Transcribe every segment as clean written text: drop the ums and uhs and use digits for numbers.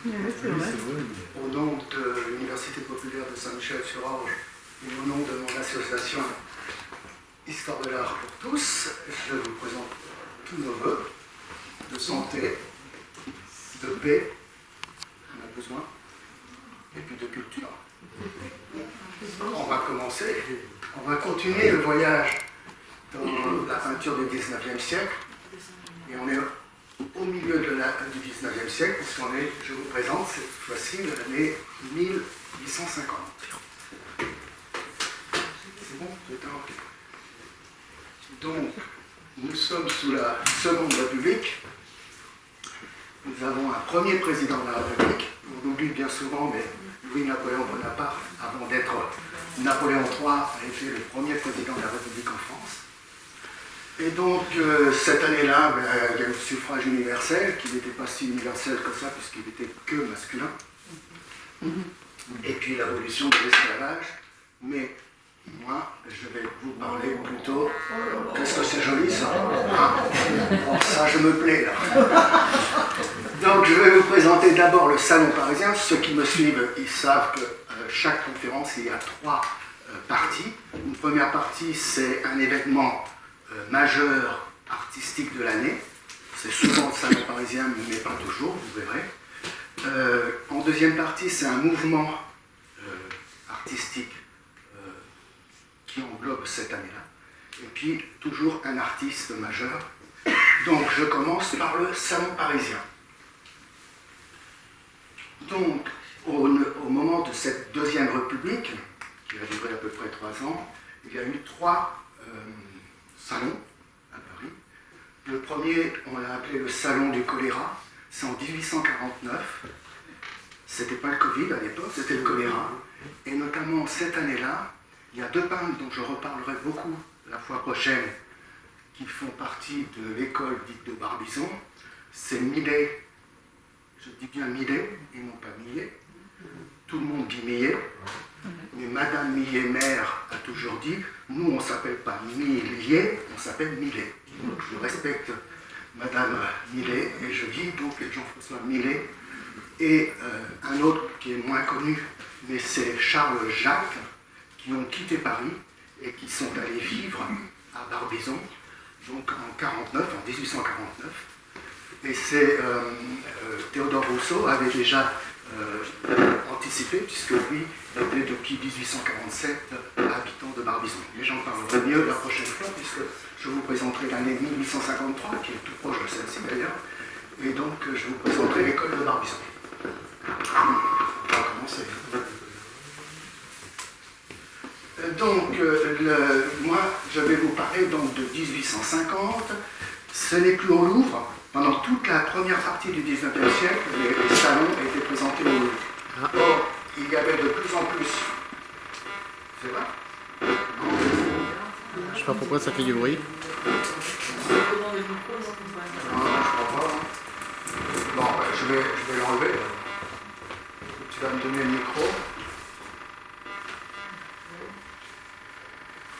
Au nom de l'Université populaire de Saint-Michel-sur-Orge et au nom de mon association Histoire de l'art pour tous, je vous présente tous nos vœux de santé, de paix, on a besoin, et puis de culture. On va commencer, on va continuer le voyage dans la peinture du 19e siècle, et on est au milieu du 19e siècle, puisqu'on est, je vous présente cette fois-ci l'année 1850. C'est bon, c'est un... Donc, nous sommes sous la Seconde République. Nous avons un premier président de la République. On oublie bien souvent, mais Louis-Napoléon Bonaparte, avant d'être Napoléon III, a été le premier président de la République en France. Et donc, cette année-là, il y a eu le suffrage universel, qui n'était pas si universel que ça, puisqu'il n'était que masculin. Et puis l'abolition de l'esclavage. Mais moi, je vais vous parler plutôt... Qu'est-ce que c'est joli, ça? Bon, ça, je me plais, là. Donc, je vais vous présenter d'abord le Salon parisien. Ceux qui me suivent, ils savent que chaque conférence, il y a trois parties. Une première partie, c'est un événement majeur artistique de l'année. C'est souvent le Salon parisien, mais pas toujours, vous verrez. En deuxième partie, c'est un mouvement artistique qui englobe cette année-là. Et puis, toujours un artiste majeur. Donc, je commence par le Salon parisien. Donc, au moment de cette Deuxième République, qui a duré à peu près 3 ans, il y a eu 3 salons à Paris. Le premier, on l'a appelé le Salon du choléra. C'est en 1849. C'était pas le Covid à l'époque, c'était le choléra. Et notamment cette année-là, il y a 2 peintres dont je reparlerai beaucoup la fois prochaine, qui font partie de l'école dite de Barbizon. C'est Millet, je dis bien Millet, et non pas Millet. Tout le monde dit Millet, mais Madame Millet-Mère a toujours dit, nous on ne s'appelle pas Millet, on s'appelle Millet. Donc je respecte Madame Millet, et je dis donc Jean-François Millet. Et un autre qui est moins connu, mais c'est Charles Jacques, qui ont quitté Paris et qui sont allés vivre à Barbizon, donc en 1849. Et c'est Théodore Rousseau avait déjà anticipé, puisque lui était depuis 1847 habitant de Barbizon. Mais j'en parlerai mieux la prochaine fois, puisque je vous présenterai l'année 1853, qui est tout proche de celle-ci d'ailleurs, et donc je vous présenterai l'école de Barbizon. On va commencer. Donc, moi, je vais vous parler donc de 1850. Ce n'est plus au Louvre. Pendant toute la première partie du 19e siècle, les salons étaient présentés au Louvre. Or, il y avait de plus en plus... C'est vrai? Je ne sais pas pourquoi ça fait du bruit. Non, je crois pas. Bon, je vais l'enlever. Tu vas me donner le micro.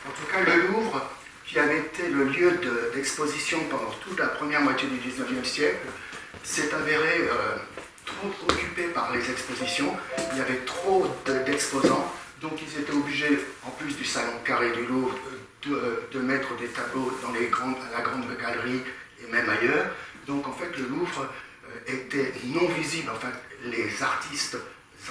En tout cas, le Louvre, qui avait été le lieu d'exposition pendant toute la première moitié du 19e siècle, s'est avéré trop occupé par les expositions. Il y avait trop d'exposants, donc ils étaient obligés, en plus du salon carré du Louvre, de mettre des tableaux dans la grande galerie et même ailleurs. Donc en fait, le Louvre était non visible. Enfin, les artistes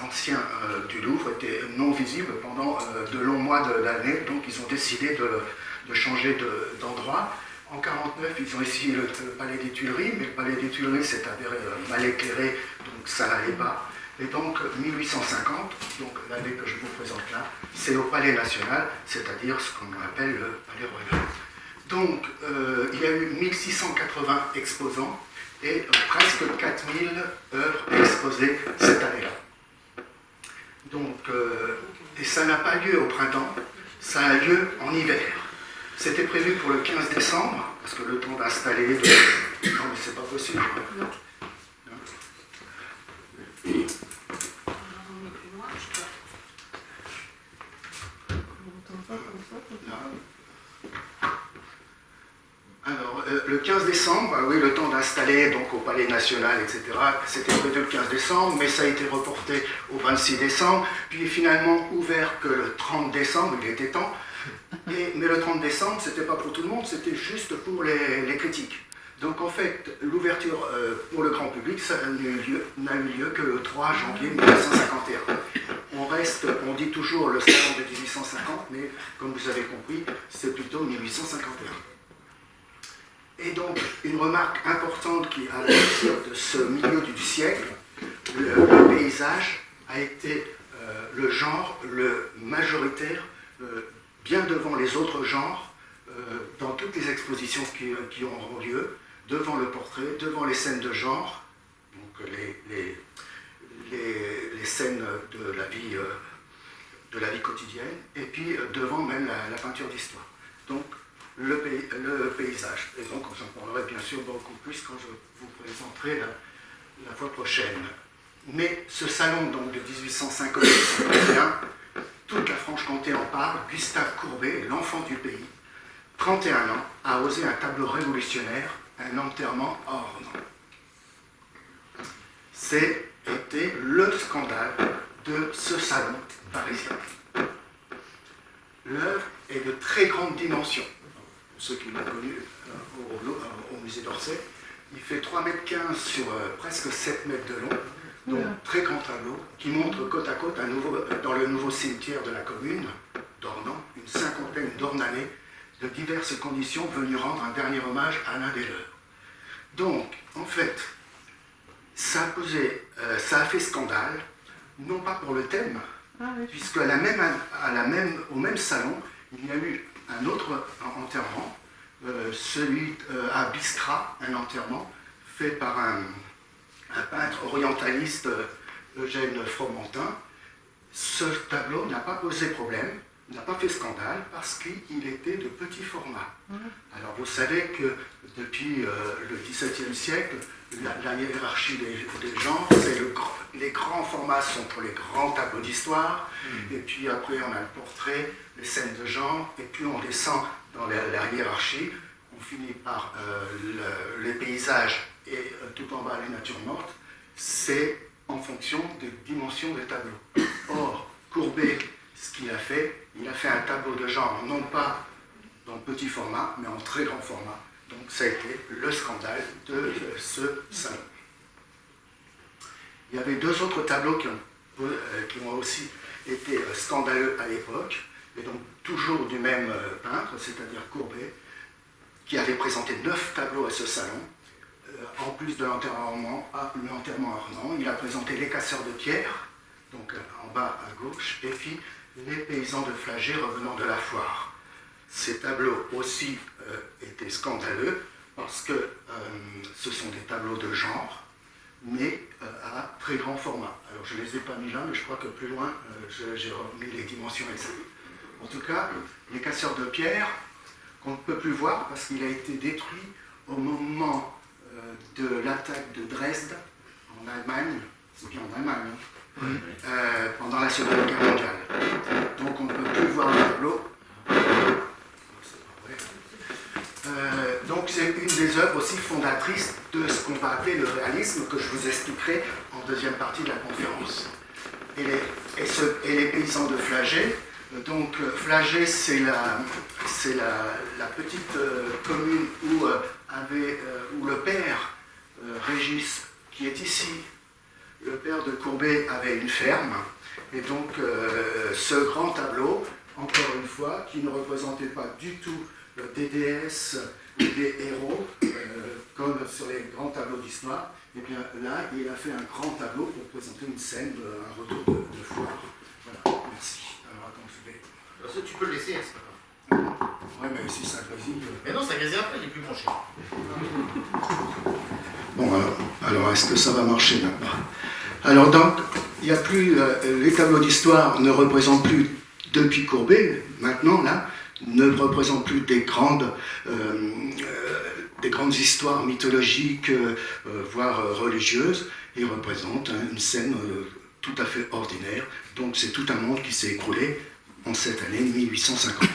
anciens du Louvre étaient non visibles pendant de longs mois de l'année, donc ils ont décidé de changer d'endroit. En 1949, ils ont essayé le palais des Tuileries, mais le palais des Tuileries s'est avéré mal éclairé, donc ça n'allait pas. Et donc 1850, donc l'année que je vous présente là, c'est au Palais National, c'est-à-dire ce qu'on appelle le Palais Royal. Donc il y a eu 1680 exposants et presque 4000 œuvres exposées cette année-là. Donc, et ça n'a pas lieu au printemps, ça a lieu en hiver. C'était prévu pour le 15 décembre, parce que le temps d'installer... Non, mais c'est pas possible. Non. Alors, le 15 décembre, oui, le temps d'installer donc au Palais National, etc., c'était prévu le 15 décembre, mais ça a été reporté au 26 décembre, puis finalement ouvert que le 30 décembre, il était temps. Mais le 30 décembre, c'était pas pour tout le monde, c'était juste pour les critiques. Donc en fait, l'ouverture pour le grand public, ça n'a eu lieu que le 3 janvier 1951. On dit toujours le salon de 1850, mais comme vous avez compris, c'est plutôt 1851. Et donc, une remarque importante qui à partir de ce milieu du siècle, le paysage a été le genre le majoritaire, bien devant les autres genres, dans toutes les expositions qui auront lieu, devant le portrait, devant les scènes de genre, donc les scènes de la vie quotidienne, et puis devant même la peinture d'histoire. Donc, le paysage. Et donc, j'en parlerai bien sûr beaucoup plus quand je vous présenterai la fois prochaine. Mais ce salon donc, de 1850-1851, toute la Franche-Comté en parle. Gustave Courbet, l'enfant du pays, 31 ans, a osé un tableau révolutionnaire, un enterrement hors norme. C'était le scandale de ce salon parisien. L'œuvre est de très grande dimension. Pour ceux qui l'ont connu au musée d'Orsay, il fait 3,15 m sur presque 7 mètres de long, donc très grand tableau, qui montre côte à côte dans le nouveau cimetière de la commune d'Ornans, une cinquantaine d'ornanés de diverses conditions venus rendre un dernier hommage à l'un des leurs. Donc, en fait, ça a fait scandale, non pas pour le thème, puisque au même salon, il y a eu un autre enterrement, celui à Biskra, un enterrement fait par un peintre orientaliste, Eugène Fromentin. Ce tableau n'a pas posé problème, n'a pas fait scandale, parce qu'il était de petit format. Alors vous savez que depuis le XVIIe siècle, la hiérarchie des genres, c'est les grands formats sont pour les grands tableaux d'histoire, et puis après on a le portrait, les scènes de genre, et puis on descend dans la hiérarchie, on finit par les paysages et tout en bas les natures mortes. C'est en fonction des dimensions des tableaux. Or, Courbet, ce qu'il a fait, il a fait un tableau de genre, non pas dans petit format, mais en très grand format. Donc ça a été le scandale de ce salon. Il y avait deux autres tableaux qui ont aussi été scandaleux à l'époque, et donc toujours du même peintre, c'est-à-dire Courbet, qui avait présenté 9 tableaux à ce salon. En plus de l'enterrement à Ornans, il a présenté Les Casseurs de Pierre, donc en bas à gauche, et puis Les Paysans de Flagey revenant de la foire. Ces tableaux aussi étaient scandaleux parce que ce sont des tableaux de genre, mais à très grand format. Alors je ne les ai pas mis là, mais je crois que plus loin, j'ai remis les dimensions exactes. En tout cas, Les Casseurs de Pierre, qu'on ne peut plus voir parce qu'il a été détruit au moment de l'attaque de Dresde en Allemagne, c'est bien en Allemagne, pendant la Seconde Guerre mondiale. Donc on ne peut plus voir le tableau. Donc c'est une des œuvres aussi fondatrices de ce qu'on va appeler le réalisme, que je vous expliquerai en deuxième partie de la conférence. Et les Paysans de Flagey. Donc Flagey, c'est la petite commune où le père Régis, qui est ici, le père de Courbet, avait une ferme. Et donc ce grand tableau, encore une fois, qui ne représentait pas du tout des déesses ou des héros, comme sur les grands tableaux d'histoire, et bien là, il a fait un grand tableau pour présenter une scène, un retour de foire. Voilà, merci. Alors attends, je vais... Parce que tu peux le laisser, hein, c'est pas grave. Ouais, mais si ça grésille... Mais non, ça grésille après, il est plus branché. Bon, alors est-ce que ça va marcher maintenant? Alors donc, il n'y a plus... les tableaux d'histoire ne représentent plus, depuis Courbet, maintenant, là, ne représentent plus des grandes histoires mythologiques, voire religieuses. Ils représentent une scène tout à fait ordinaire. Donc c'est tout un monde qui s'est écroulé en cette année 1850.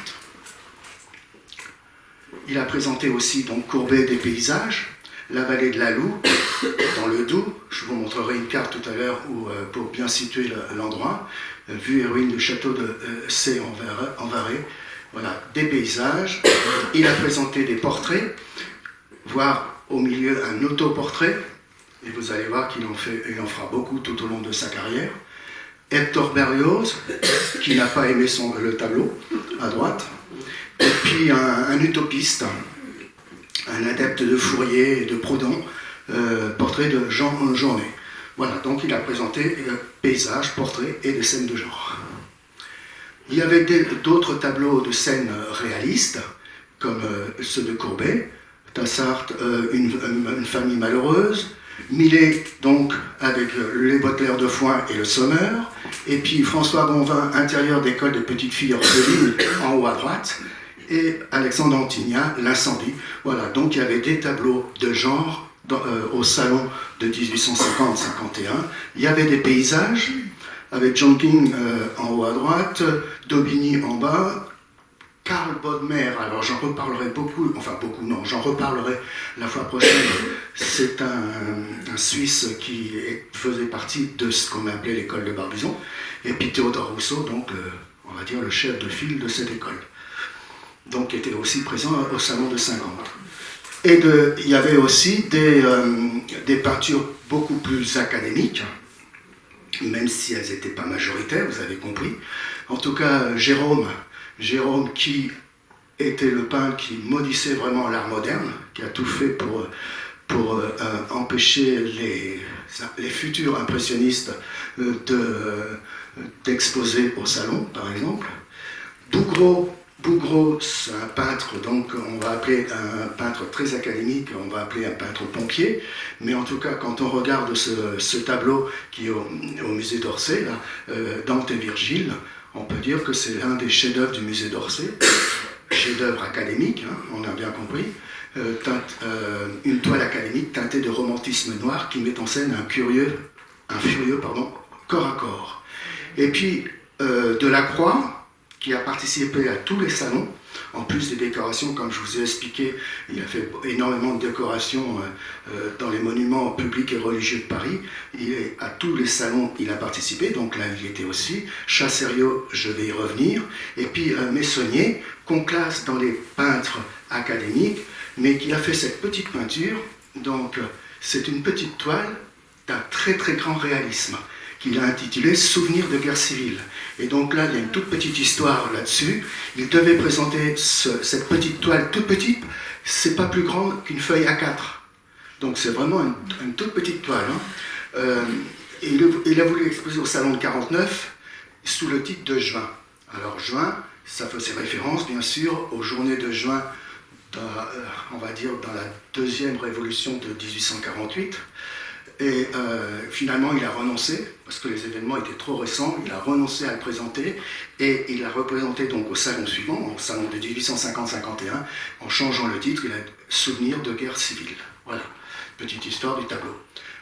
Il a présenté aussi donc Courbet des paysages, la vallée de la Loue, dans le Doubs. Je vous montrerai une carte tout à l'heure pour bien situer l'endroit. Vue et ruines du château de C en Varé. Voilà, des paysages. Il a présenté des portraits, voire au milieu un autoportrait. Et vous allez voir qu'il en fera beaucoup tout au long de sa carrière. Hector Berlioz, qui n'a pas aimé le tableau, à droite. Et puis un utopiste, un adepte de Fourier et de Proudhon, portrait de Jean Journet. Voilà, donc il a présenté paysages, portraits et des scènes de genre. Il y avait d'autres tableaux de scènes réalistes, comme ceux de Courbet, Tassart, une famille malheureuse, Millet, donc, avec les Baudelaire de Foin et le Sommeur, et puis François Bonvin, intérieur d'école de petites filles orphelines, en haut à droite, et Alexandre Antigna, l'incendie. Voilà, donc il y avait des tableaux de genre au salon de 1850-51. Il y avait des paysages, avec John King en haut à droite, Daubigny en bas, Karl Bodmer, alors j'en reparlerai beaucoup, enfin beaucoup non, j'en reparlerai la fois prochaine. C'est un Suisse qui faisait partie de ce qu'on appelait l'école de Barbizon, et puis Théodore Rousseau, donc on va dire le chef de file de cette école, donc qui était aussi présent au salon de 50. Et il y avait aussi des peintures beaucoup plus académiques, même si elles n'étaient pas majoritaires, vous avez compris. En tout cas, Jérôme qui était le peintre qui maudissait vraiment l'art moderne, qui a tout fait pour empêcher les futurs impressionnistes d'exposer au salon, par exemple. Bougreau, c'est un peintre, donc on va appeler un peintre très académique, on va appeler un peintre pompier, mais en tout cas quand on regarde ce tableau qui est au musée d'Orsay, là, Dante et Virgile, on peut dire que c'est l'un des chefs-d'œuvre du musée d'Orsay, chef-d'œuvre académique, hein, on a bien compris, une toile académique teintée de romantisme noir qui met en scène un furieux, corps à corps. Et puis Delacroix, qui a participé à tous les salons, en plus des décorations, comme je vous ai expliqué, il a fait énormément de décorations dans les monuments publics et religieux de Paris. À tous les salons, il a participé, donc là, il était aussi. Chassériau, je vais y revenir. Et puis Meissonnier, qu'on classe dans les peintres académiques, mais qui a fait cette petite peinture. Donc, c'est une petite toile d'un très très grand réalisme, qu'il a intitulé « Souvenirs de guerre civile ». Et donc là, il y a une toute petite histoire là-dessus. Il devait présenter cette petite toile toute petite, c'est pas plus grand qu'une feuille A4. Donc c'est vraiment une toute petite toile. Hein. Il a voulu exposer au salon de 49 sous le titre de Juin. Alors Juin, ça faisait référence bien sûr aux journées de juin, on va dire dans la deuxième révolution de 1848. Et finalement, il a renoncé, parce que les événements étaient trop récents, il a renoncé à le présenter, et il l'a représenté donc au salon suivant, au salon de 1850-51, en changeant le titre, il a Souvenirs de guerre civile. Voilà, petite histoire du tableau.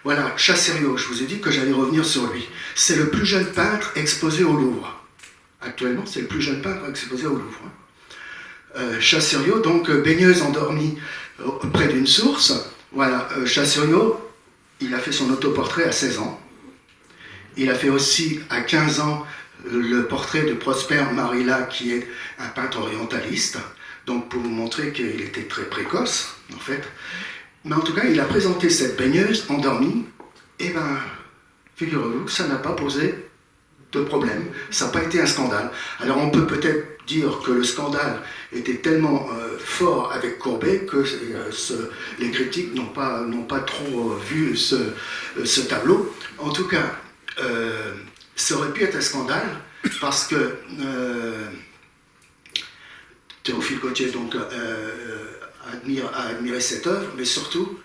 Voilà, Chassériau, je vous ai dit que j'allais revenir sur lui. C'est le plus jeune peintre exposé au Louvre. Actuellement, c'est le plus jeune peintre exposé au Louvre. Chassériau, donc baigneuse endormie près d'une source. Voilà, Chassériau, il a fait son autoportrait à 16 ans. Il a fait aussi à 15 ans le portrait de Prosper Marilla, qui est un peintre orientaliste. Donc pour vous montrer qu'il était très précoce, en fait. Mais en tout cas, il a présenté cette baigneuse endormie. Et bien, figurez-vous que ça n'a pas posé de problème. Ça n'a pas été un scandale. Alors on peut peut-être dire que le scandale était tellement fort avec Courbet que les critiques n'ont pas trop vu ce tableau. En tout cas, ça aurait pu être un scandale parce que Théophile Gautier donc, a admiré cette œuvre, mais surtout,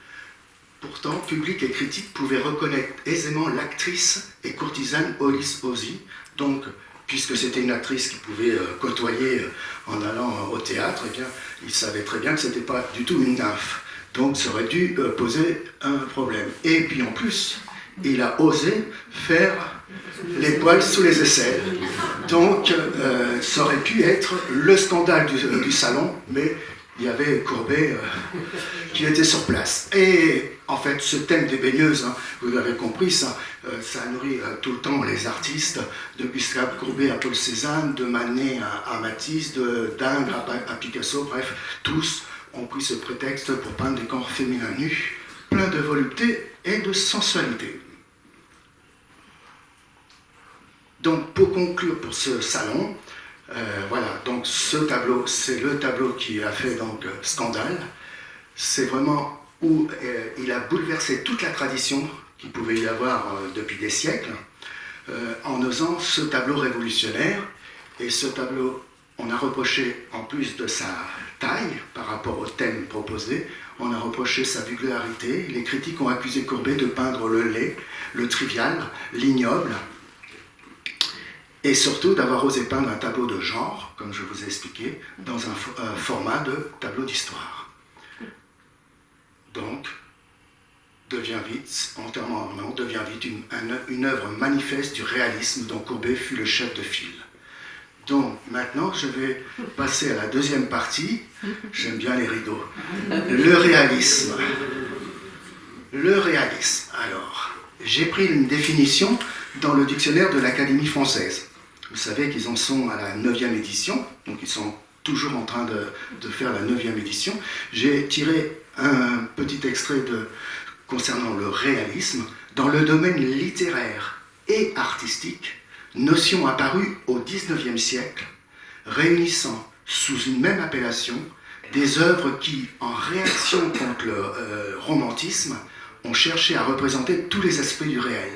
pourtant, public et critique pouvaient reconnaître aisément l'actrice et courtisane Hollis Ozzy, donc puisque c'était une actrice qui pouvait côtoyer en allant au théâtre, eh bien, il savait très bien que ce n'était pas du tout une nymphe. Donc ça aurait dû poser un problème. Et puis en plus, il a osé faire les poils sous les aisselles. Donc ça aurait pu être le scandale du salon, mais il y avait Courbet qui était sur place. Et en fait, ce thème des baigneuses, hein, vous avez compris, ça nourrit tout le temps les artistes, de Gustave Courbet à Paul Cézanne, de Manet à Matisse, d'Ingres à Picasso, bref, tous ont pris ce prétexte pour peindre des corps féminins nus, plein de volupté et de sensualité. Donc, pour conclure pour ce salon, voilà, donc ce tableau, c'est le tableau qui a fait donc scandale. C'est vraiment où il a bouleversé toute la tradition qu'il pouvait y avoir depuis des siècles, en osant ce tableau révolutionnaire. Et ce tableau, on a reproché, en plus de sa taille par rapport au thème proposé, on a reproché sa vulgarité. Les critiques ont accusé Courbet de peindre le laid, le trivial, l'ignoble, et surtout d'avoir osé peindre un tableau de genre, comme je vous ai expliqué, dans un format de tableau d'histoire. Donc, devient vite, entièrement ornant, devient vite une œuvre manifeste du réalisme dont Courbet fut le chef de file. Donc, maintenant, je vais passer à la deuxième partie. J'aime bien les rideaux. Le réalisme. Le réalisme. Alors, j'ai pris une définition dans le dictionnaire de l'Académie française. Vous savez qu'ils en sont à la 9e édition, donc ils sont toujours en train de faire la 9e édition. J'ai tiré un petit extrait concernant le réalisme. Dans le domaine littéraire et artistique, notion apparue au XIXe siècle, réunissant sous une même appellation des œuvres qui, en réaction contre le romantisme, ont cherché à représenter tous les aspects du réel.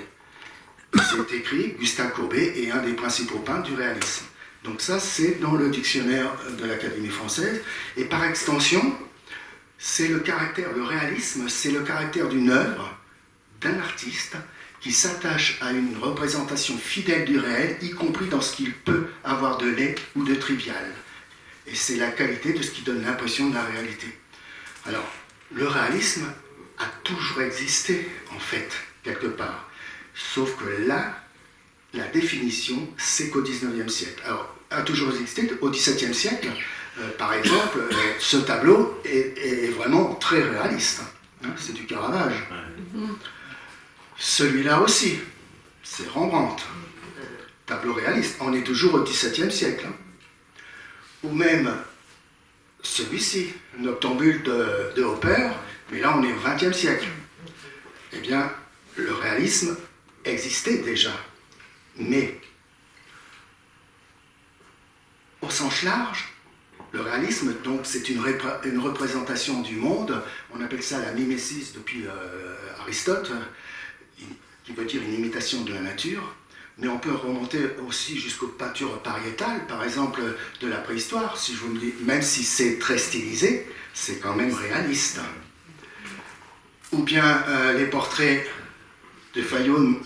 C'est écrit, Gustave Courbet est un des principaux peintres du réalisme. Donc ça, c'est dans le dictionnaire de l'Académie française. Et par extension, c'est le réalisme, c'est le caractère d'une œuvre, d'un artiste, qui s'attache à une représentation fidèle du réel, y compris dans ce qu'il peut avoir de laid ou de trivial. Et c'est la qualité de ce qui donne l'impression de la réalité. Alors, le réalisme a toujours existé, en fait, quelque part. Sauf que là, la définition, c'est qu'au XIXe siècle. Alors, a toujours existé au XVIIe siècle. Par exemple, ce tableau est vraiment très réaliste. Hein, c'est du Caravage. Celui-là aussi, c'est Rembrandt. Tableau réaliste. On est toujours au XVIIe siècle. Hein. Ou même celui-ci, Noctambule de Hopper, mais là on est au XXe siècle. Eh bien, le réalisme existait déjà, mais au sens large, le réalisme, donc, c'est une représentation du monde, on appelle ça la mimésis depuis Aristote, qui veut dire une imitation de la nature, mais on peut remonter aussi jusqu'aux peintures pariétales, par exemple de la préhistoire, si je vous me dis, même si c'est très stylisé, c'est quand même réaliste. Ou bien les portraits de Fayoum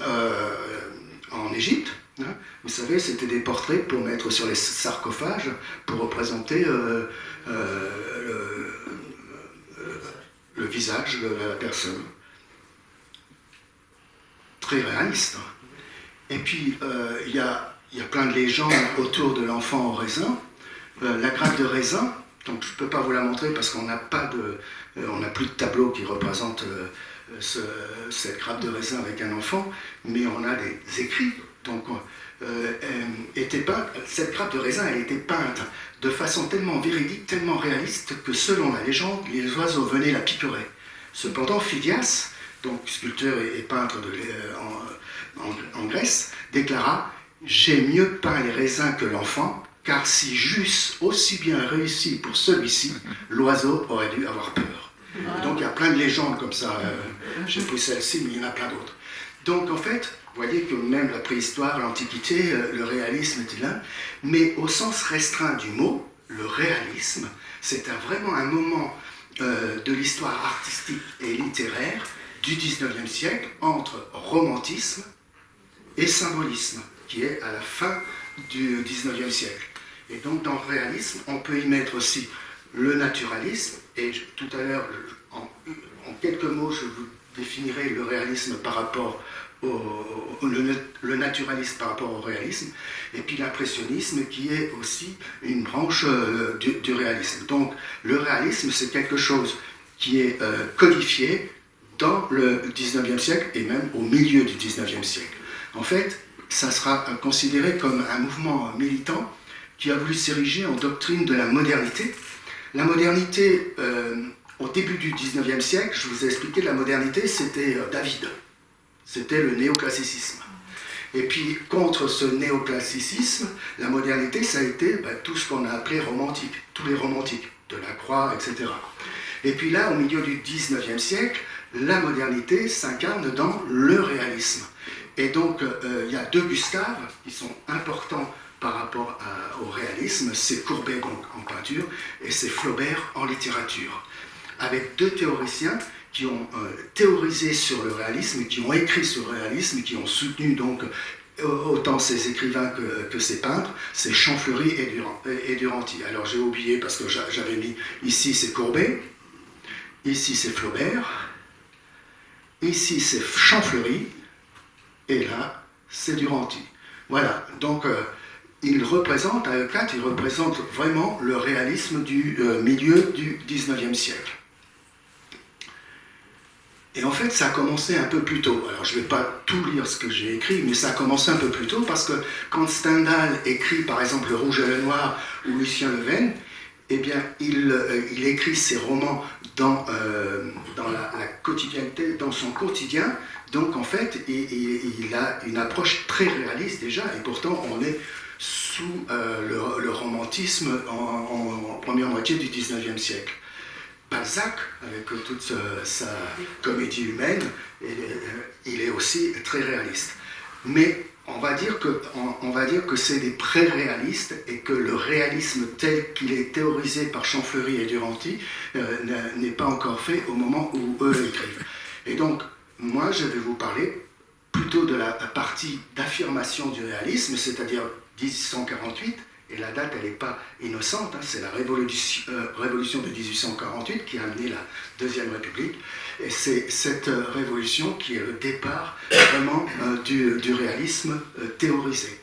en Égypte. Hein. Vous savez, c'était des portraits pour mettre sur les sarcophages, pour représenter le visage de la personne. Très réaliste. Et puis, il y a plein de légendes autour de l'enfant au raisin. La grappe de raisin, donc je ne peux pas vous la montrer parce qu'on n'a plus de tableau qui représente cette grappe de raisin avec un enfant, mais on a des écrits. Donc, cette grappe de raisin, elle était peinte de façon tellement véridique, tellement réaliste, que selon la légende, les oiseaux venaient la picorer. Cependant, Phidias, donc sculpteur et peintre en Grèce, déclara « J'ai mieux peint les raisins que l'enfant, car si j'eusse aussi bien réussi pour celui-ci, l'oiseau aurait dû avoir peur. » Donc il y a plein de légendes comme ça, j'ai pris celle-ci, mais il y en a plein d'autres. Donc en fait, vous voyez que même la préhistoire, l'Antiquité, le réalisme était là, mais au sens restreint du mot, le réalisme, c'est vraiment un moment de l'histoire artistique et littéraire du XIXe siècle entre romantisme et symbolisme, qui est à la fin du XIXe siècle. Et donc dans le réalisme, on peut y mettre aussi le naturalisme, et tout à l'heure, en quelques mots, je vous définirai le réalisme par rapport le naturalisme par rapport au réalisme, et puis l'impressionnisme qui est aussi une branche du réalisme. Donc le réalisme, c'est quelque chose qui est codifié dans le 19e siècle et même au milieu du 19e siècle. En fait, ça sera considéré comme un mouvement militant qui a voulu s'ériger en doctrine de la modernité. La modernité, au début du 19e siècle, je vous ai expliqué, la modernité, c'était David. C'était le néoclassicisme. Et puis, contre ce néoclassicisme, la modernité, ça a été tout ce qu'on a appelé romantique, tous les romantiques, Delacroix, etc. Et puis là, au milieu du 19e siècle, la modernité s'incarne dans le réalisme. Et donc, il y a deux Gustave qui sont importants par rapport au réalisme, c'est Courbet donc, en peinture et c'est Flaubert en littérature, avec deux théoriciens qui ont théorisé sur le réalisme, qui ont écrit sur le réalisme, qui ont soutenu donc autant ces écrivains que ces peintres, c'est Champfleury et Duranty. Alors j'ai oublié parce que j'avais mis ici c'est Courbet, ici c'est Flaubert, ici c'est Champfleury, et là c'est Duranty. Voilà, donc il représente, à E4, il représente vraiment le réalisme du milieu du 19e siècle. Et en fait, ça a commencé un peu plus tôt. Alors, je ne vais pas tout lire ce que j'ai écrit, mais ça a commencé un peu plus tôt parce que quand Stendhal écrit, par exemple, Le Rouge et le Noir ou Lucien Leven, eh bien, il écrit ses romans dans la quotidienneté, dans son quotidien. Donc, en fait, il a une approche très réaliste déjà, et pourtant, on est sous le romantisme en première moitié du 19e siècle. Balzac, avec toute sa comédie humaine, il est aussi très réaliste. Mais on va dire que c'est des pré-réalistes et que le réalisme tel qu'il est théorisé par Champfleury et Duranty n'est pas encore fait au moment où eux écrivent. Et donc, moi, je vais vous parler plutôt de la partie d'affirmation du réalisme, c'est-à-dire 1848, et la date, elle n'est pas innocente, hein, c'est la révolution de 1848 qui a amené la Deuxième République, et c'est cette révolution qui est le départ vraiment du réalisme théorisé.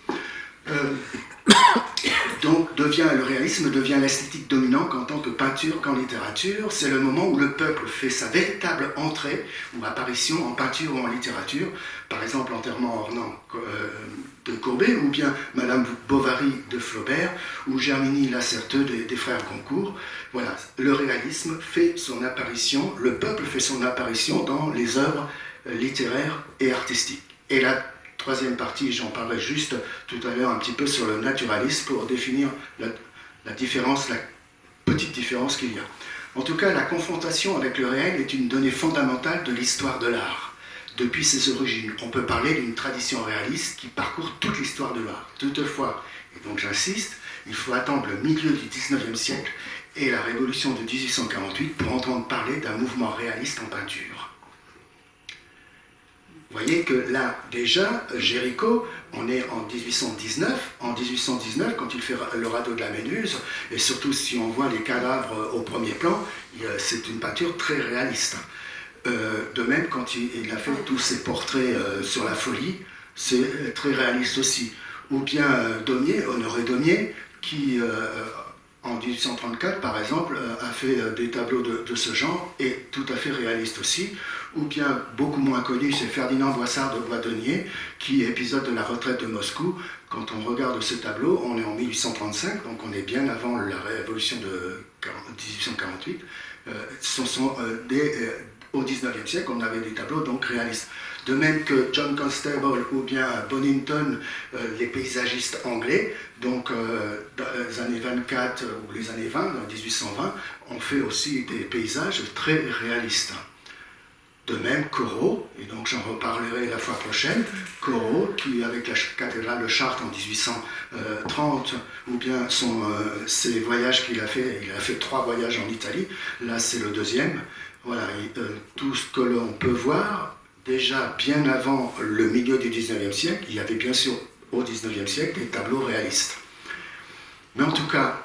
Donc le réalisme devient l'esthétique dominante en tant que peinture qu'en littérature. C'est le moment où le peuple fait sa véritable entrée ou apparition en peinture ou en littérature. Par exemple, Enterrement ornant de Courbet, ou bien Madame Bovary de Flaubert, ou Germiny Lacerteux des frères Goncourt. Voilà, le réalisme fait son apparition, le peuple fait son apparition dans les œuvres littéraires et artistiques. Et la troisième partie, j'en parlerai juste tout à l'heure un petit peu sur le naturalisme pour définir la différence, la petite différence qu'il y a. En tout cas, la confrontation avec le réel est une donnée fondamentale de l'histoire de l'art. Depuis ses origines, on peut parler d'une tradition réaliste qui parcourt toute l'histoire de l'art. Toutefois, et donc j'insiste, il faut attendre le milieu du 19e siècle et la révolution de 1848 pour entendre parler d'un mouvement réaliste en peinture. Vous voyez que là, déjà, Géricault, on est en 1819. En 1819, quand il fait le radeau de la Méduse, et surtout si on voit les cadavres au premier plan, c'est une peinture très réaliste. De même, quand il a fait tous ses portraits sur la folie, c'est très réaliste aussi. Ou bien Daumier, Honoré Daumier, qui en 1834, par exemple, a fait des tableaux de ce genre, et tout à fait réaliste aussi. Ou bien, beaucoup moins connu, c'est Ferdinand Voissart de Boisdonnier, qui, épisode de la retraite de Moscou, quand on regarde ce tableau, on est en 1835, donc on est bien avant la révolution de 1848. Au 19e siècle, on avait des tableaux donc réalistes. De même que John Constable ou bien Bonington, les paysagistes anglais, donc dans les années 24 ou les années 20, en 1820, ont fait aussi des paysages très réalistes. De même, Corot, et donc j'en reparlerai la fois prochaine, Corot, qui avec la cathédrale de Chartres en 1830, ou bien ses voyages qu'il a fait, il a fait 3 voyages en Italie, là c'est le deuxième. Voilà, tout ce que l'on peut voir, déjà bien avant le milieu du 19e siècle, il y avait bien sûr au 19e siècle des tableaux réalistes. Mais en tout cas,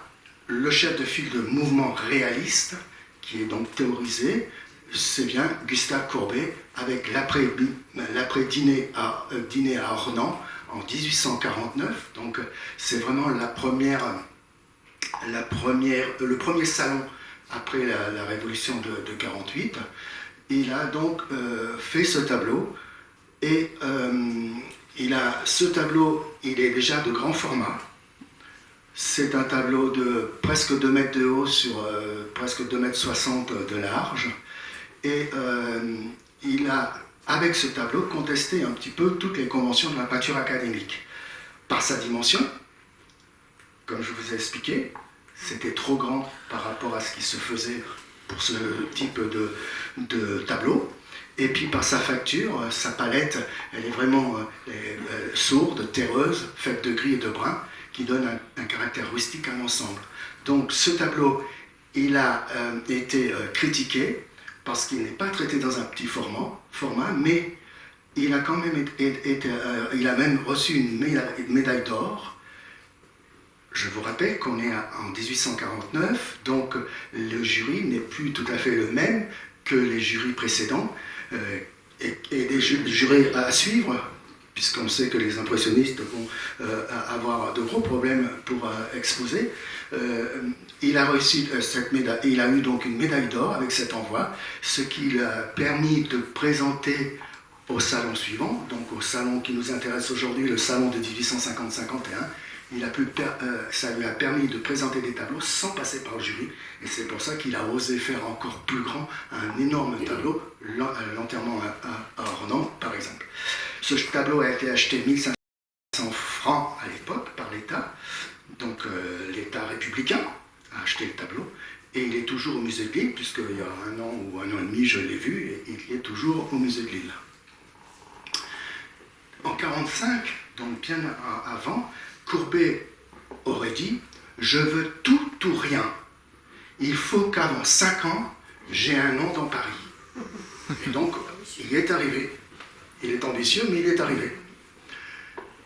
le chef de file de mouvement réaliste, qui est donc théorisé, c'est bien Gustave Courbet avec l'après-dîner dîner à Ornans en 1849. Donc c'est vraiment le premier salon après la révolution de 48. Il a donc fait ce tableau et ce tableau, il est déjà de grand format. C'est un tableau de presque 2 mètres de haut sur presque 2 mètres 60 de large. Et il a, avec ce tableau, contesté un petit peu toutes les conventions de la peinture académique. Par sa dimension, comme je vous ai expliqué, c'était trop grand par rapport à ce qui se faisait pour ce type de tableau. Et puis par sa facture, sa palette, elle est vraiment sourde, terreuse, faite de gris et de brun, qui donne un caractère rustique à l'ensemble. Donc ce tableau, il a été critiqué parce qu'il n'est pas traité dans un petit format, mais il a quand même il a même reçu une médaille d'or. Je vous rappelle qu'on est en 1849, donc le jury n'est plus tout à fait le même que les jurys précédents, et des jurys à suivre, puisqu'on sait que les impressionnistes vont avoir de gros problèmes pour exposer. Il a reçu cette médaille, il a eu donc une médaille d'or avec cet envoi, ce qui lui a permis de présenter au salon suivant, donc au salon qui nous intéresse aujourd'hui, le salon de 1850-51. Ça lui a permis de présenter des tableaux sans passer par le jury, et c'est pour ça qu'il a osé faire encore plus grand un énorme tableau, l'enterrement à Ornans par exemple. Ce tableau a été acheté 1500 francs à l'époque par l'État, donc l'État républicain a acheté le tableau, et il est toujours au musée de Lille, puisqu'il y a 1 an ou 1 an et demi je l'ai vu, et il est toujours au musée de Lille. En 1945, donc bien avant, Courbet aurait dit « Je veux tout ou rien. Il faut qu'avant 5 ans, j'ai un nom dans Paris. » Et donc, il est arrivé. Il est ambitieux, mais il est arrivé.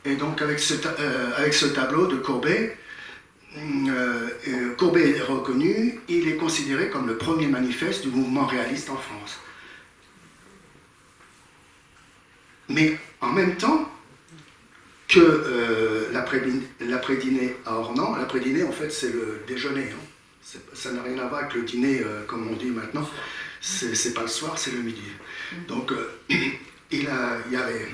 Et donc, avec ce tableau de Courbet, Courbet est reconnu, il est considéré comme le premier manifeste du mouvement réaliste en France. Mais en même temps que l'après-dîner à Ornans, l'après-dîner en fait c'est le déjeuner, hein. Ça n'a rien à voir avec le dîner comme on dit maintenant, c'est pas le soir, c'est le midi. Donc il y avait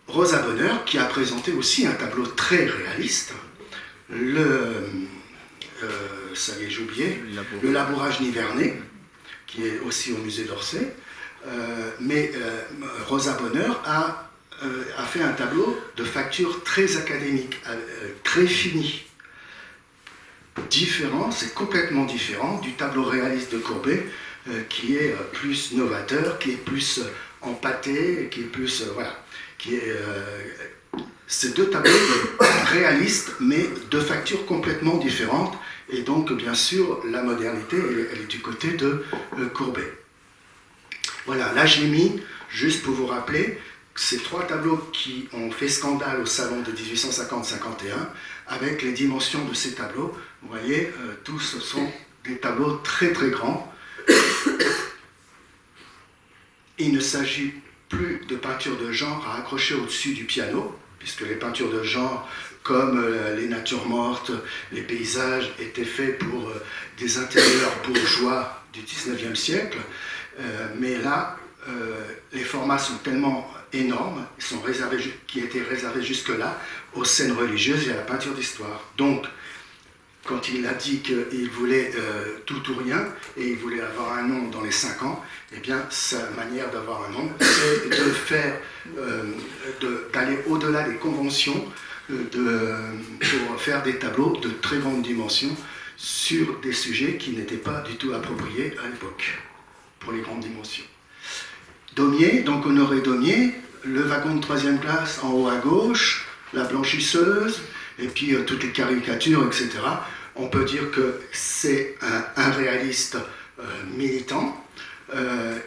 Rosa Bonheur qui a présenté aussi un tableau très réaliste, ça y est, j'ai oublié, le labourage nivernais, qui est aussi au musée d'Orsay. Mais Rosa Bonheur a fait un tableau de facture très académique, très fini. Différent, c'est complètement différent du tableau réaliste de Courbet, qui est plus novateur, qui est plus empâté, qui est plus... voilà. C'est 2 tableaux réalistes, mais de factures complètement différentes. Et donc, bien sûr, la modernité, elle est du côté de Courbet. Voilà, là j'ai mis, juste pour vous rappeler, ces 3 tableaux qui ont fait scandale au salon de 1850-51, avec les dimensions de ces tableaux. Vous voyez, tous ce sont des tableaux très très grands. Il ne s'agit plus de peintures de genre à accrocher au-dessus du piano, puisque les peintures de genre, comme les natures mortes, les paysages, étaient faits pour des intérieurs bourgeois du 19e siècle. Mais là, les formats sont tellement énormes, qui étaient réservés jusque-là aux scènes religieuses et à la peinture d'histoire. Donc, quand il a dit qu'il voulait tout ou rien, et il voulait avoir un nom dans les 5 ans, eh bien, sa manière d'avoir un nom, c'est d'aller au-delà des conventions, pour faire des tableaux de très grande dimension sur des sujets qui n'étaient pas du tout appropriés à l'époque, pour les grandes dimensions. Daumier, donc Honoré Daumier, le wagon de 3e classe en haut à gauche, la blanchisseuse, et puis toutes les caricatures, etc. On peut dire que c'est un réaliste militant.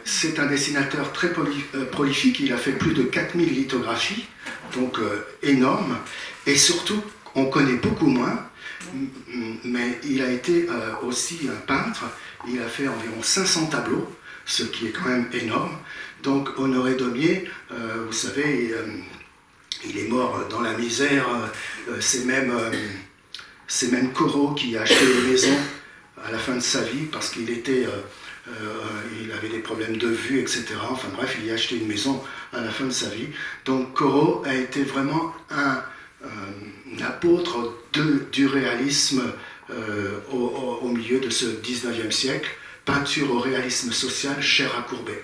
C'est un dessinateur très prolifique, il a fait plus de 4000 lithographies, donc énorme. Et surtout, on connaît beaucoup moins, mais il a été aussi un peintre. Il a fait environ 500 tableaux, ce qui est quand même énorme. Donc Honoré Daumier, vous savez, il est mort dans la misère. C'est même Corot qui a acheté une maison à la fin de sa vie parce qu'il était... il avait des problèmes de vue, etc. Enfin bref, il y a acheté une maison à la fin de sa vie. Donc Corot a été vraiment un apôtre du réalisme au milieu de ce 19e siècle, peinture au réalisme social chère à Courbet.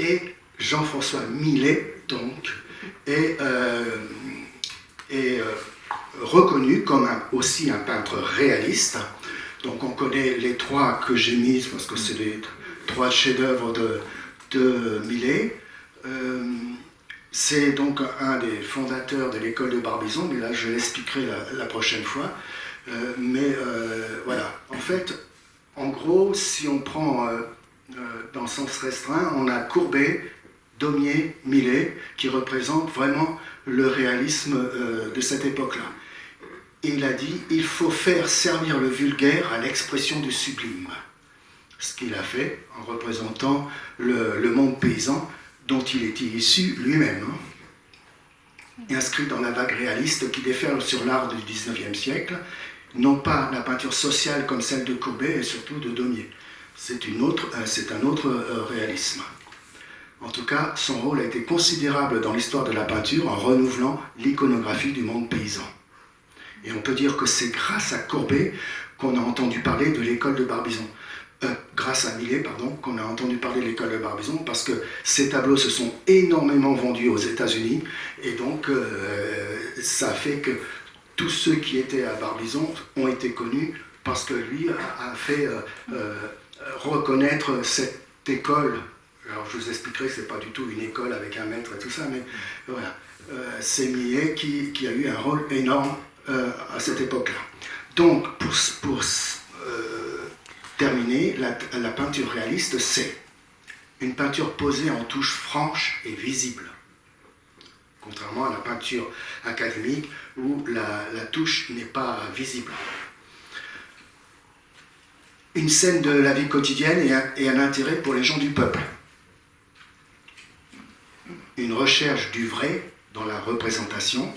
Et Jean-François Millet, donc, est reconnu comme aussi un peintre réaliste. Donc on connaît les trois que j'ai mis parce que c'est les trois chefs-d'œuvre de Millet. C'est donc un des fondateurs de l'école de Barbizon, mais là je l'expliquerai la prochaine fois. Voilà, en fait, en gros, si on prend dans le sens restreint, on a Courbet, Daumier, Millet, qui représentent vraiment le réalisme de cette époque-là. Il a dit « Il faut faire servir le vulgaire à l'expression du sublime ». Ce qu'il a fait en représentant le monde paysan dont il était issu lui-même. Inscrit dans la vague réaliste qui déferle sur l'art du XIXe siècle, non pas la peinture sociale comme celle de Courbet et surtout de Daumier. C'est un autre réalisme. En tout cas, son rôle a été considérable dans l'histoire de la peinture en renouvelant l'iconographie du monde paysan. Et on peut dire que c'est grâce à Courbet qu'on a entendu parler de l'école de Barbizon. Grâce à Millet, pardon, qu'on a entendu parler de l'école de Barbizon, parce que ces tableaux se sont énormément vendus aux États-Unis, et donc ça fait que tous ceux qui étaient à Barbizon ont été connus parce que lui a fait reconnaître cette école. Alors je vous expliquerai que ce n'est pas du tout une école avec un maître et tout ça, mais voilà. C'est Millet qui a eu un rôle énorme à cette époque-là. Donc, pour terminer, la peinture réaliste, c'est une peinture posée en touches franches et visibles. Contrairement à la peinture académique où la touche n'est pas visible. Une scène de la vie quotidienne et un intérêt pour les gens du peuple. Une recherche du vrai dans la représentation.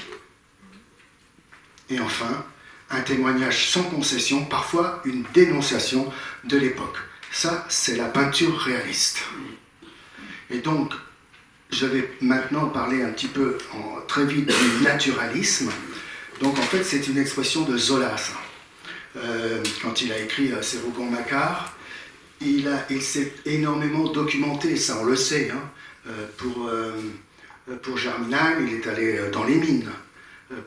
Et enfin, un témoignage sans concession, parfois une dénonciation de l'époque. Ça, c'est la peinture réaliste. Et donc, je vais maintenant parler un petit peu très vite du naturalisme. Donc, en fait, c'est une expression de Zola, ça. Quand il a écrit ses Rougon-Macquart, il s'est énormément documenté, ça on le sait. Pour Germinal, il est allé dans les mines.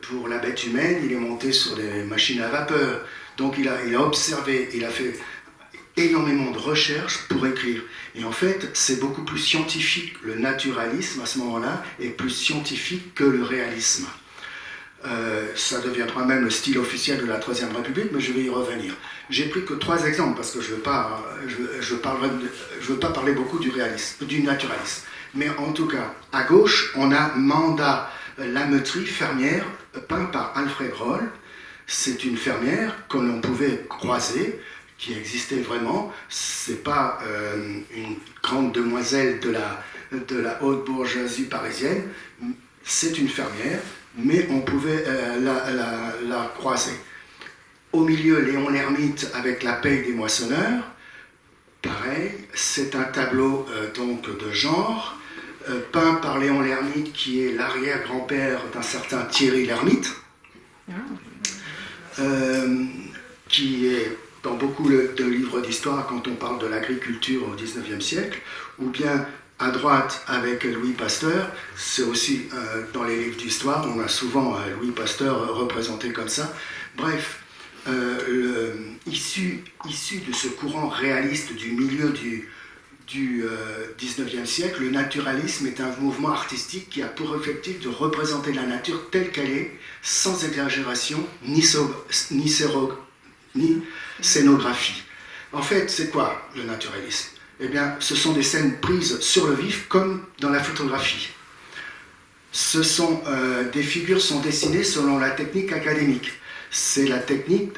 Pour la bête humaine, il est monté sur des machines à vapeur. Donc il a observé, il a fait énormément de recherches pour écrire. Et en fait, c'est beaucoup plus scientifique. Le naturalisme, à ce moment-là, est plus scientifique que le réalisme. Ça deviendra même le style officiel de la Troisième République, mais je vais y revenir. J'ai pris que 3 exemples, parce que je veux pas parler beaucoup du naturalisme. Mais en tout cas, à gauche, on a Manda Lamettrie, fermière, peint par Alfred Roll. C'est une fermière que l'on pouvait croiser, qui existait vraiment. C'est pas une grande demoiselle de la haute bourgeoisie parisienne. C'est une fermière, mais on pouvait la croiser. Au milieu, Léon l'Ermite avec la paye des moissonneurs. Pareil, c'est un tableau donc de genre, peint par Léon l'Ermite, qui est l'arrière-grand-père d'un certain Thierry l'Hermite, qui est dans beaucoup de livres d'histoire quand on parle de l'agriculture au XIXe siècle, ou bien à droite avec Louis Pasteur. C'est aussi dans les livres d'histoire, on a souvent Louis Pasteur représenté comme ça. Bref, issu de ce courant réaliste du milieu du XIXe siècle, le naturalisme est un mouvement artistique qui a pour objectif de représenter la nature telle qu'elle est, sans exagération ni scénographie. En fait, c'est quoi le naturalisme? Eh bien, ce sont des scènes prises sur le vif, comme dans la photographie. Ce sont, des figures sont dessinées selon la technique académique. C'est la technique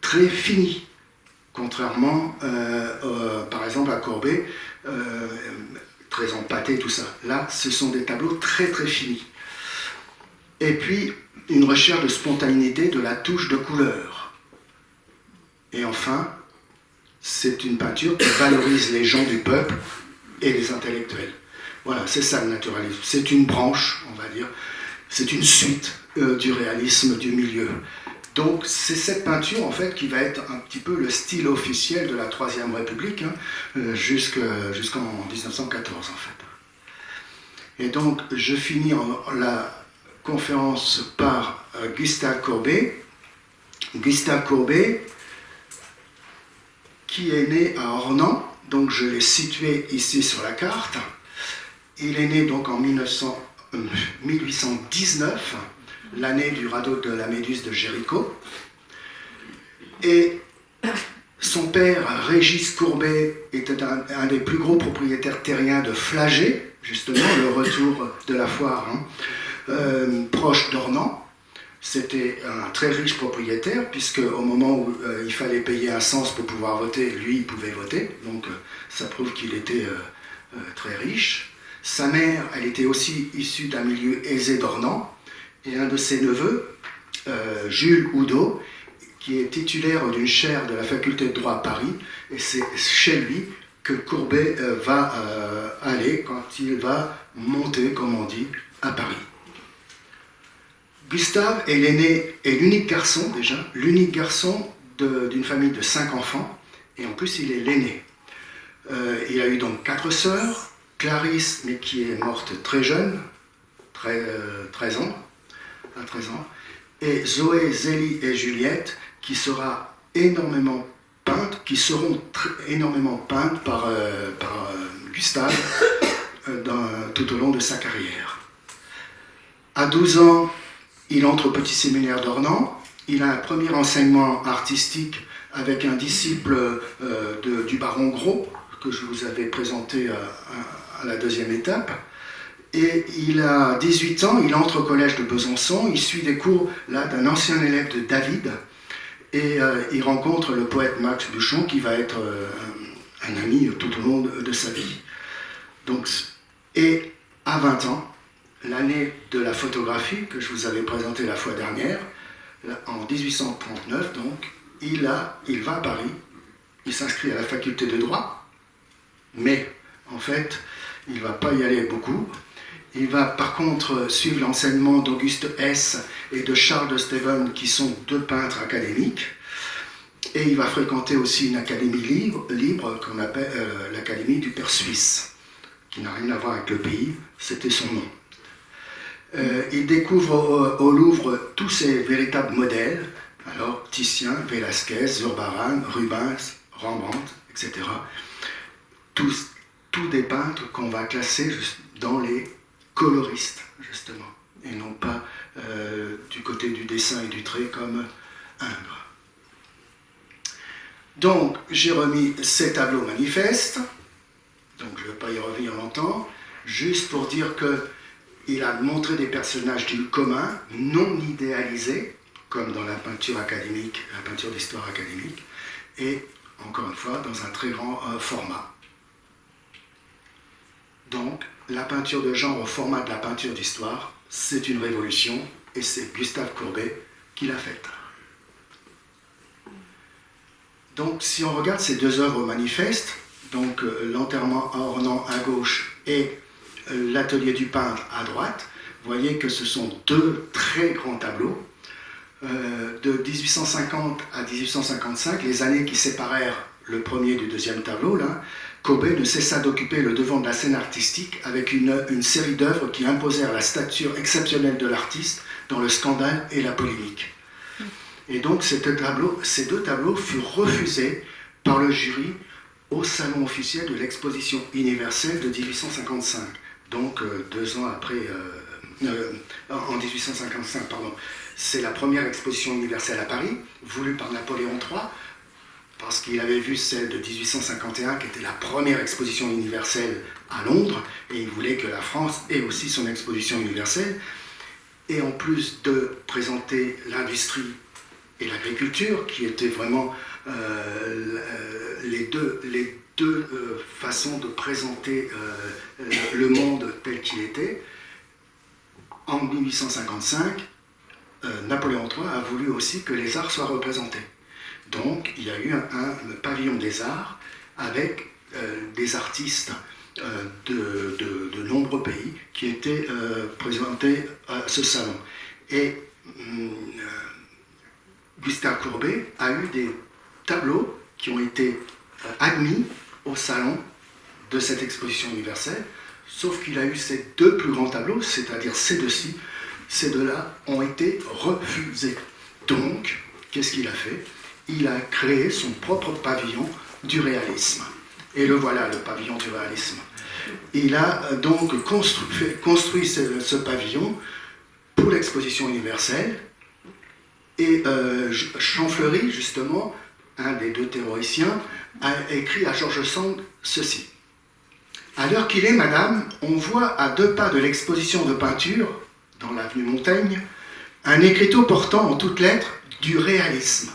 très finie, contrairement par exemple à Courbet, très empâté, tout ça. Là, ce sont des tableaux très très finis. Et puis, une recherche de spontanéité de la touche de couleur. Et enfin, c'est une peinture qui valorise les gens du peuple et les intellectuels. Voilà, c'est ça le naturalisme. C'est une branche, on va dire, c'est une suite du réalisme du milieu. Donc c'est cette peinture en fait qui va être un petit peu le style officiel de la Troisième République, jusqu'en 1914 en fait. Et donc je finis la conférence par Gustave Courbet. Gustave Courbet, qui est né à Ornans, donc je l'ai situé ici sur la carte. Il est né donc en 1819, l'année du radeau de la Méduse de Jéricho. Et son père, Régis Courbet, était un des plus gros propriétaires terriens de Flagey, justement, le retour de la foire, proche d'Ornans. C'était un très riche propriétaire, puisque au moment où il fallait payer un cens pour pouvoir voter, lui, il pouvait voter. Donc ça prouve qu'il était très riche. Sa mère, elle était aussi issue d'un milieu aisé d'Ornans. Et un de ses neveux, Jules Oudot, qui est titulaire d'une chaire de la faculté de droit à Paris, et c'est chez lui que Courbet va aller quand il va monter, comme on dit, à Paris. Gustave est l'aîné et l'unique garçon, déjà, l'unique garçon d'une famille de 5 enfants, et en plus il est l'aîné. Il a eu donc 4 sœurs, Clarisse, mais qui est morte très jeune, 13 ans, à 13 ans, et Zoé, Zélie et Juliette, qui sera énormément peintes, qui seront énormément peintes par Gustave tout au long de sa carrière. À 12 ans, il entre au petit séminaire d'Ornans. Il a un premier enseignement artistique avec un disciple du baron Gros, que je vous avais présenté à la deuxième étape. Et il a 18 ans, il entre au collège de Besançon, il suit des cours là d'un ancien élève de David, et il rencontre le poète Max Buchon, qui va être un ami tout au long de sa vie. Donc, et à 20 ans, l'année de la photographie que je vous avais présentée la fois dernière, en 1839, donc, il va à Paris, il s'inscrit à la faculté de droit, mais en fait, il ne va pas y aller beaucoup. Il va par contre suivre l'enseignement d'Auguste Hess et de Charles de Steven, qui sont 2 peintres académiques. Et il va fréquenter aussi une académie libre qu'on appelle l'Académie du Père Suisse, qui n'a rien à voir avec le pays, c'était son nom. Il découvre au Louvre tous ses véritables modèles, alors Titien, Velasquez, Zurbarán, Rubens, Rembrandt, etc. Tous des peintres qu'on va classer dans les coloristes, justement, et non pas du côté du dessin et du trait comme Ingres. Donc, j'ai remis ces tableaux manifestes, donc je ne vais pas y revenir longtemps, juste pour dire qu'il a montré des personnages du commun, non idéalisés, comme dans la peinture académique, la peinture d'histoire académique, et, encore une fois, dans un très grand format. Donc, la peinture de genre au format de la peinture d'histoire, c'est une révolution, et c'est Gustave Courbet qui l'a faite. Donc, si on regarde ces 2 œuvres manifestes, donc l'enterrement à Ornans à gauche et l'atelier du peintre à droite, vous voyez que ce sont 2 très grands tableaux. De 1850 à 1855, les années qui séparèrent le premier du deuxième tableau, là, Courbet ne cessa d'occuper le devant de la scène artistique avec une série d'œuvres qui imposèrent la stature exceptionnelle de l'artiste dans le scandale et la polémique. Et donc ces 2 tableaux furent refusés par le jury au salon officiel de l'exposition universelle de 1855. Donc 2 ans après, en 1855, pardon. C'est la première exposition universelle à Paris, voulue par Napoléon III, parce qu'il avait vu celle de 1851, qui était la première exposition universelle à Londres, et il voulait que la France ait aussi son exposition universelle. Et en plus de présenter l'industrie et l'agriculture, qui étaient vraiment les deux façons de présenter le monde tel qu'il était, en 1855, Napoléon III a voulu aussi que les arts soient représentés. Donc, il y a eu un pavillon des arts avec des artistes de nombreux pays qui étaient présentés à ce salon. Et Gustave Courbet a eu des tableaux qui ont été admis au salon de cette exposition universelle, sauf qu'il a eu ces deux plus grands tableaux, c'est-à-dire ces deux-ci. Ces deux-là ont été refusés. Donc, qu'est-ce qu'il a fait? Il a créé son propre pavillon du réalisme. Et le voilà, le pavillon du réalisme. Il a donc construit ce pavillon pour l'exposition universelle. Et Champfleury, justement, un des deux théoriciens, a écrit à George Sand ceci. À l'heure qu'il est, madame, on voit à 2 pas de l'exposition de peinture, dans l'avenue Montaigne, un écriteau portant en toutes lettres du réalisme.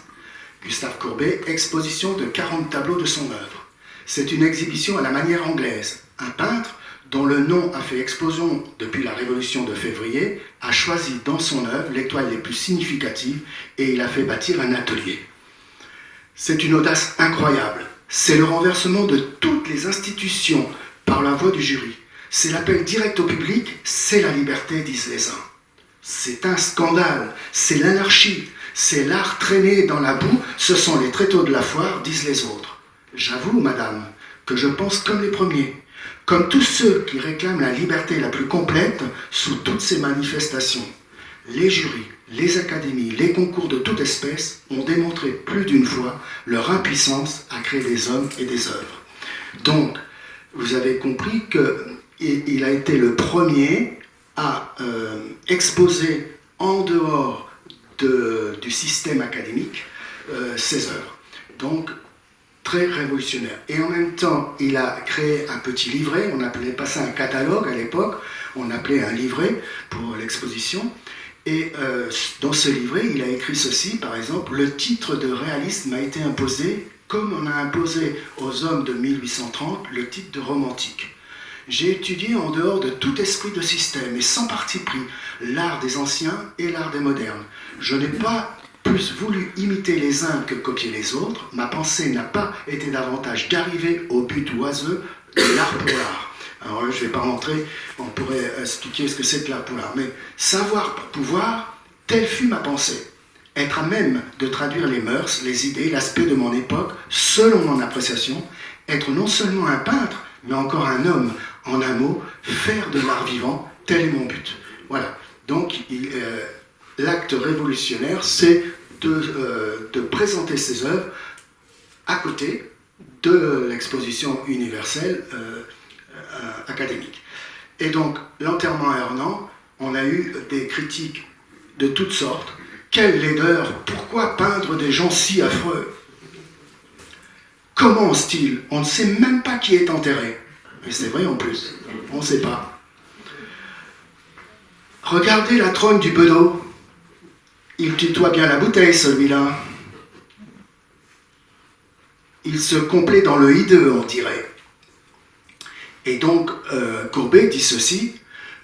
Gustave Courbet, exposition de 40 tableaux de son œuvre. C'est une exhibition à la manière anglaise. Un peintre, dont le nom a fait explosion depuis la Révolution de février, a choisi dans son œuvre les toiles les plus significatives et il a fait bâtir un atelier. C'est une audace incroyable. C'est le renversement de toutes les institutions par la voix du jury. C'est l'appel direct au public, c'est la liberté, disent les uns. C'est un scandale, c'est l'anarchie, c'est l'art traîné dans la boue, ce sont les tréteaux de la foire, disent les autres. J'avoue, madame, que je pense comme les premiers, comme tous ceux qui réclament la liberté la plus complète sous toutes ces manifestations. Les jurys, les académies, les concours de toute espèce ont démontré plus d'une fois leur impuissance à créer des hommes et des œuvres. Donc, vous avez compris qu'il a été le premier à exposer en dehors du système académique ses œuvres. Donc, très révolutionnaire. Et en même temps, il a créé un petit livret, on n'appelait pas ça un catalogue à l'époque, on appelait un livret pour l'exposition. Et dans ce livret, il a écrit ceci, par exemple, le titre de réalisme m'a été imposé, comme on a imposé aux hommes de 1830 le titre de romantique. J'ai étudié en dehors de tout esprit de système et sans parti pris l'art des anciens et l'art des modernes. Je n'ai pas plus voulu imiter les uns que copier les autres. Ma pensée n'a pas été davantage d'arriver au but oiseux de l'art pour l'art. Alors là, je ne vais pas rentrer, on pourrait expliquer ce que c'est que l'art pour l'art, mais savoir pour pouvoir, telle fut ma pensée. Être à même de traduire les mœurs, les idées, l'aspect de mon époque, selon mon appréciation, être non seulement un peintre, mais encore un homme, en un mot, faire de l'art vivant, tel est mon but. Voilà. Donc, l'acte révolutionnaire, c'est de présenter ses œuvres à côté de l'exposition universelle académique. Et donc, l'enterrement à Hernan, on a eu des critiques de toutes sortes. Quelle laideur! Pourquoi peindre des gens si affreux? Comment ose-t-il? On ne sait même pas qui est enterré. Et c'est vrai en plus, on ne sait pas. Regardez la trône du bedeau. Il tutoie bien la bouteille, celui-là. Il se complaît dans le hideux, on dirait. Et donc, Courbet dit ceci,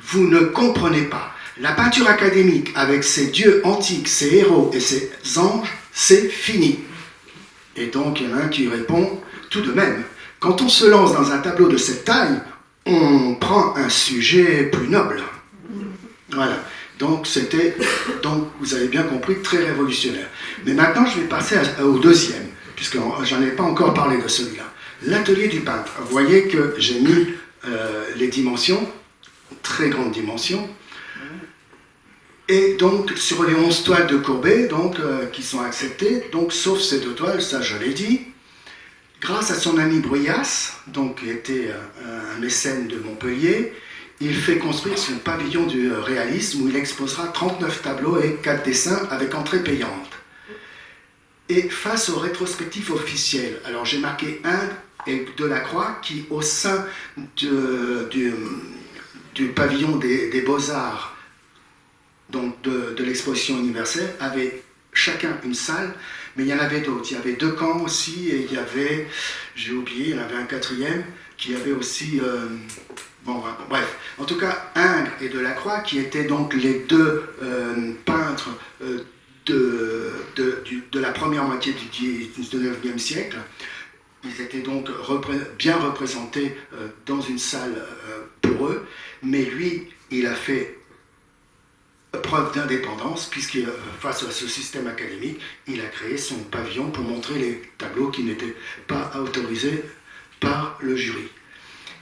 vous ne comprenez pas. La peinture académique, avec ses dieux antiques, ses héros et ses anges, c'est fini. Et donc, il y en a un qui répond, tout de même, quand on se lance dans un tableau de cette taille, on prend un sujet plus noble. Voilà. Donc, vous avez bien compris, très révolutionnaire. Mais maintenant, je vais passer au deuxième, puisque j'en ai pas encore parlé de celui-là. L'atelier du peintre. Vous voyez que j'ai mis les dimensions, très grandes dimensions. Et donc, sur les 11 toiles de Courbet, qui sont acceptées, donc, sauf ces 2 toiles, ça je l'ai dit, grâce à son ami Bruyas, qui était un mécène de Montpellier, il fait construire son pavillon du réalisme où il exposera 39 tableaux et 4 dessins avec entrée payante. Et face aux rétrospectifs officiels, alors j'ai marqué Inde et Delacroix qui, au sein du pavillon des Beaux-Arts, donc de l'exposition universelle, avaient chacun une salle, mais il y en avait d'autres. Il y avait 2 camps aussi, et il y avait, j'ai oublié, il y en avait un 4e, qui avait aussi... bref, en tout cas, Ingres et Delacroix, qui étaient donc les 2 peintres de la première moitié du 19e siècle, ils étaient donc bien représentés dans une salle pour eux, mais lui, il a fait preuve d'indépendance, puisqu'il, face à ce système académique, il a créé son pavillon pour montrer les tableaux qui n'étaient pas autorisés par le jury.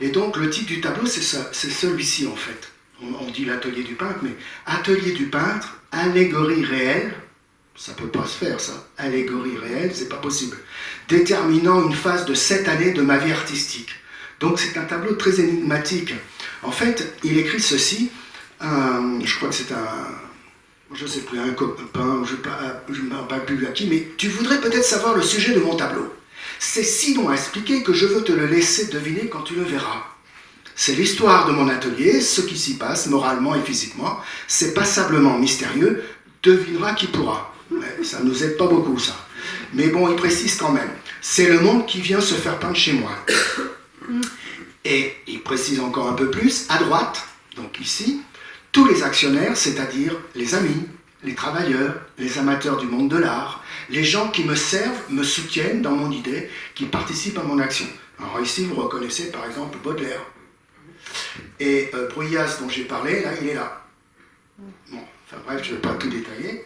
Et donc le titre du tableau, c'est celui-ci en fait. On dit l'atelier du peintre, mais atelier du peintre, allégorie réelle, ça ne peut pas se faire ça, allégorie réelle, c'est pas possible. Déterminant une phase de 7 années de ma vie artistique. Donc c'est un tableau très énigmatique. En fait, il écrit ceci, je crois que c'est je ne sais plus, un copain, je ne me rappelle plus à qui, mais tu voudrais peut-être savoir le sujet de mon tableau. C'est si long à expliquer que je veux te le laisser deviner quand tu le verras. C'est l'histoire de mon atelier, ce qui s'y passe moralement et physiquement. C'est passablement mystérieux, devinera qui pourra. Ouais, ça ne nous aide pas beaucoup ça. Mais bon, il précise quand même. C'est le monde qui vient se faire peindre chez moi. Et il précise encore un peu plus, à droite, donc ici, tous les actionnaires, c'est-à-dire les amis, les travailleurs, les amateurs du monde de l'art, les gens qui me servent, me soutiennent dans mon idée, qui participent à mon action. Alors ici, vous reconnaissez par exemple Baudelaire. Et Bruyas, dont j'ai parlé, là, il est là. Bon, enfin bref, je ne vais pas tout détailler.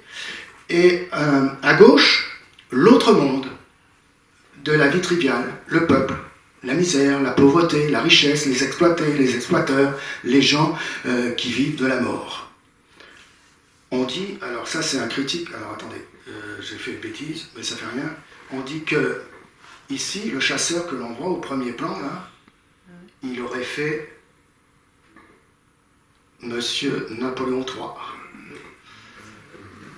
Et à gauche, l'autre monde de la vie triviale, le peuple, la misère, la pauvreté, la richesse, les exploités, les exploiteurs, les gens qui vivent de la mort. On dit, alors ça c'est un critique, alors attendez, j'ai fait une bêtise, mais ça fait rien. On dit que ici, le chasseur que l'on voit au premier plan, là, il aurait fait Monsieur Napoléon III.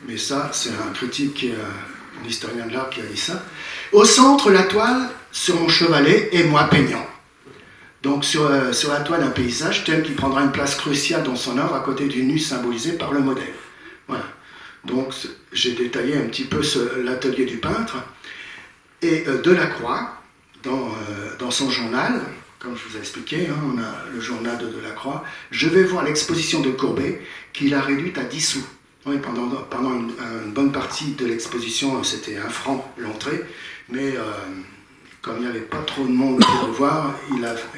Mais ça, c'est un critique, un historien de l'art qui a dit ça. Au centre, la toile sur mon chevalet et moi peignant. Donc sur la toile, un paysage, thème qui prendra une place cruciale dans son œuvre à côté du nu symbolisé par le modèle. Voilà. Donc j'ai détaillé un petit peu l'atelier du peintre. Et Delacroix, dans son journal, comme je vous ai expliqué, hein, on a le journal de Delacroix, je vais voir l'exposition de Courbet qu'il a réduite à 10 sous. Oui, pendant une bonne partie de l'exposition, c'était 1 franc l'entrée, mais comme il n'y avait pas trop de monde pour le voir,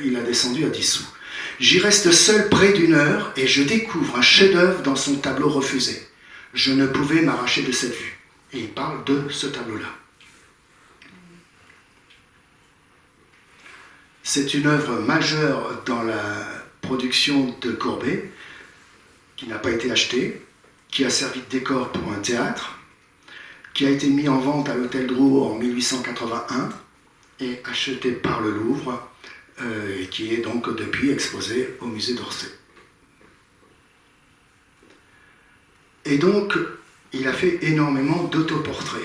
il a descendu à 10 sous. J'y reste seul près d'1 heure et je découvre un chef-d'œuvre dans son tableau refusé. Je ne pouvais m'arracher de cette vue. Et il parle de ce tableau-là. C'est une œuvre majeure dans la production de Courbet, qui n'a pas été achetée, qui a servi de décor pour un théâtre, qui a été mis en vente à l'Hôtel Drouot en 1881 et acheté par le Louvre, et qui est donc depuis exposé au musée d'Orsay. Et donc, il a fait énormément d'autoportraits.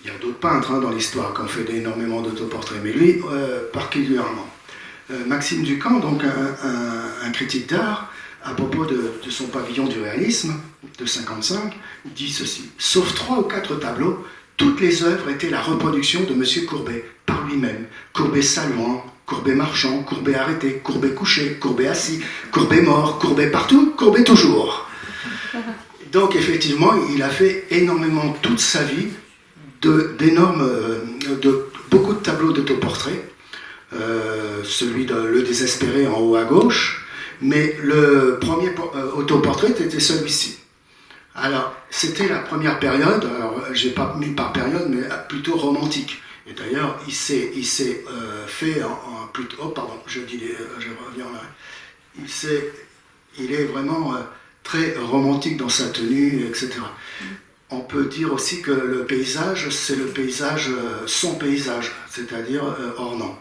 Il y a d'autres peintres dans l'histoire qui ont fait énormément d'autoportraits, mais lui, particulièrement. Maxime Ducamp, donc un critique d'art, à propos de son pavillon du réalisme, de 1955, dit ceci. Sauf 3 ou 4 tableaux, toutes les œuvres étaient la reproduction de M. Courbet, par lui-même. Courbet saluant, Courbet marchant, Courbet arrêté, Courbet couché, Courbet assis, Courbet mort, Courbet partout, Courbet toujours. Donc effectivement, il a fait énormément toute sa vie de beaucoup de tableaux d'autoportraits. Celui de Le Désespéré en haut à gauche, mais le premier autoportrait était celui-ci. Alors, c'était la première période, alors j'ai pas mis par période, mais plutôt romantique. Et d'ailleurs, il s'est fait plutôt... Oh, pardon, je reviens là. Il est vraiment très romantique dans sa tenue, etc. On peut dire aussi que le paysage, c'est le paysage, son paysage, c'est-à-dire ornant.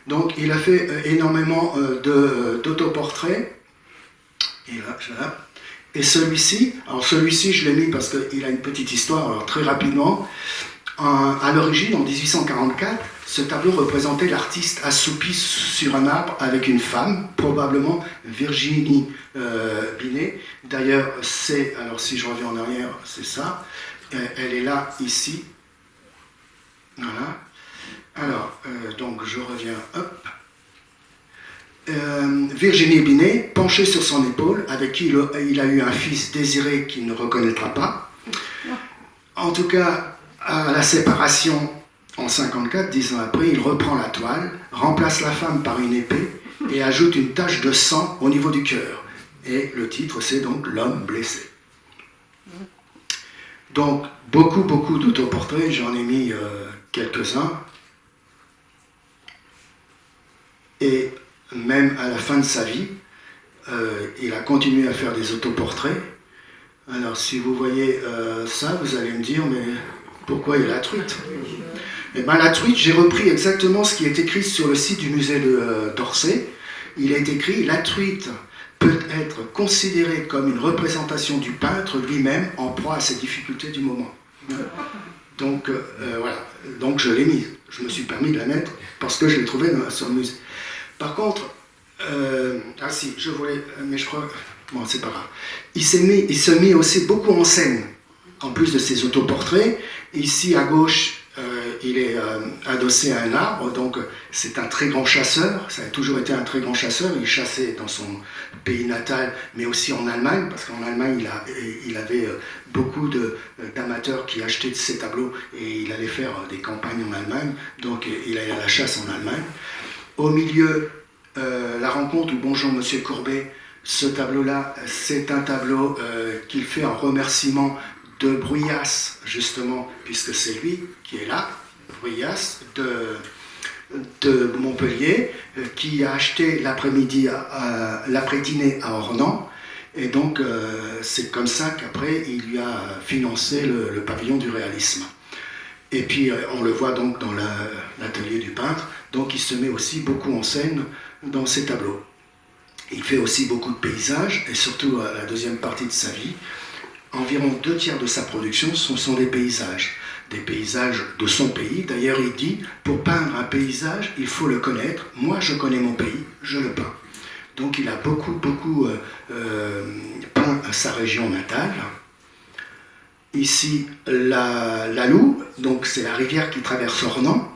Donc, il a fait énormément d'autoportraits, Et celui-ci, je l'ai mis parce qu'il a une petite histoire, alors très rapidement. À l'origine, en 1844, ce tableau représentait l'artiste assoupi sur un arbre avec une femme, probablement Virginie Binet. D'ailleurs, alors si je reviens en arrière, c'est ça. Elle est là, ici. Voilà. Alors, donc je reviens, hop. Virginie Binet, penchée sur son épaule, avec qui il a eu un fils désiré qu'il ne reconnaîtra pas. En tout cas, à la séparation en 1954, 10 ans après, il reprend la toile, remplace la femme par une épée et ajoute une tache de sang au niveau du cœur. Et le titre, c'est donc L'homme blessé. Donc, beaucoup d'autoportraits, j'en ai mis quelques-uns. Et même à la fin de sa vie, il a continué à faire des autoportraits. Alors, si vous voyez ça, vous allez me dire, mais pourquoi il y a la truite? Eh bien, la truite, j'ai repris exactement ce qui est écrit sur le site du musée d'Orsay. Il est écrit « La truite peut être considérée comme une représentation du peintre lui-même en proie à ses difficultés du moment. » Donc, voilà. Donc, je l'ai mise. Je me suis permis de la mettre parce que je l'ai trouvée sur le musée. Par contre, ah si, je voulais, mais je crois, bon, c'est pas grave. Il se met aussi beaucoup en scène, en plus de ses autoportraits. Ici, à gauche, il est adossé à un arbre, donc c'est un très grand chasseur. Ça a toujours été un très grand chasseur. Il chassait dans son pays natal, mais aussi en Allemagne, parce qu'en Allemagne, il avait beaucoup d'amateurs qui achetaient ses tableaux et il allait faire des campagnes en Allemagne. Donc, il allait à la chasse en Allemagne. Au milieu, la rencontre où Bonjour Monsieur Courbet, ce tableau-là, c'est un tableau qu'il fait en remerciement de Bruyas, justement, puisque c'est lui qui est là, Bruyas, de Montpellier, qui a acheté l'après-dîner à Ornans, et donc c'est comme ça qu'après il lui a financé le pavillon du réalisme. Et puis on le voit donc dans l'atelier du peintre, donc il se met aussi beaucoup en scène dans ses tableaux. Il fait aussi beaucoup de paysages, et surtout à la deuxième partie de sa vie, environ 2/3 de sa production sont des paysages de son pays. D'ailleurs, il dit, pour peindre un paysage, il faut le connaître. Moi, je connais mon pays, je le peins. Donc, il a beaucoup peint sa région natale. Ici, la Loue, donc c'est la rivière qui traverse Ornans.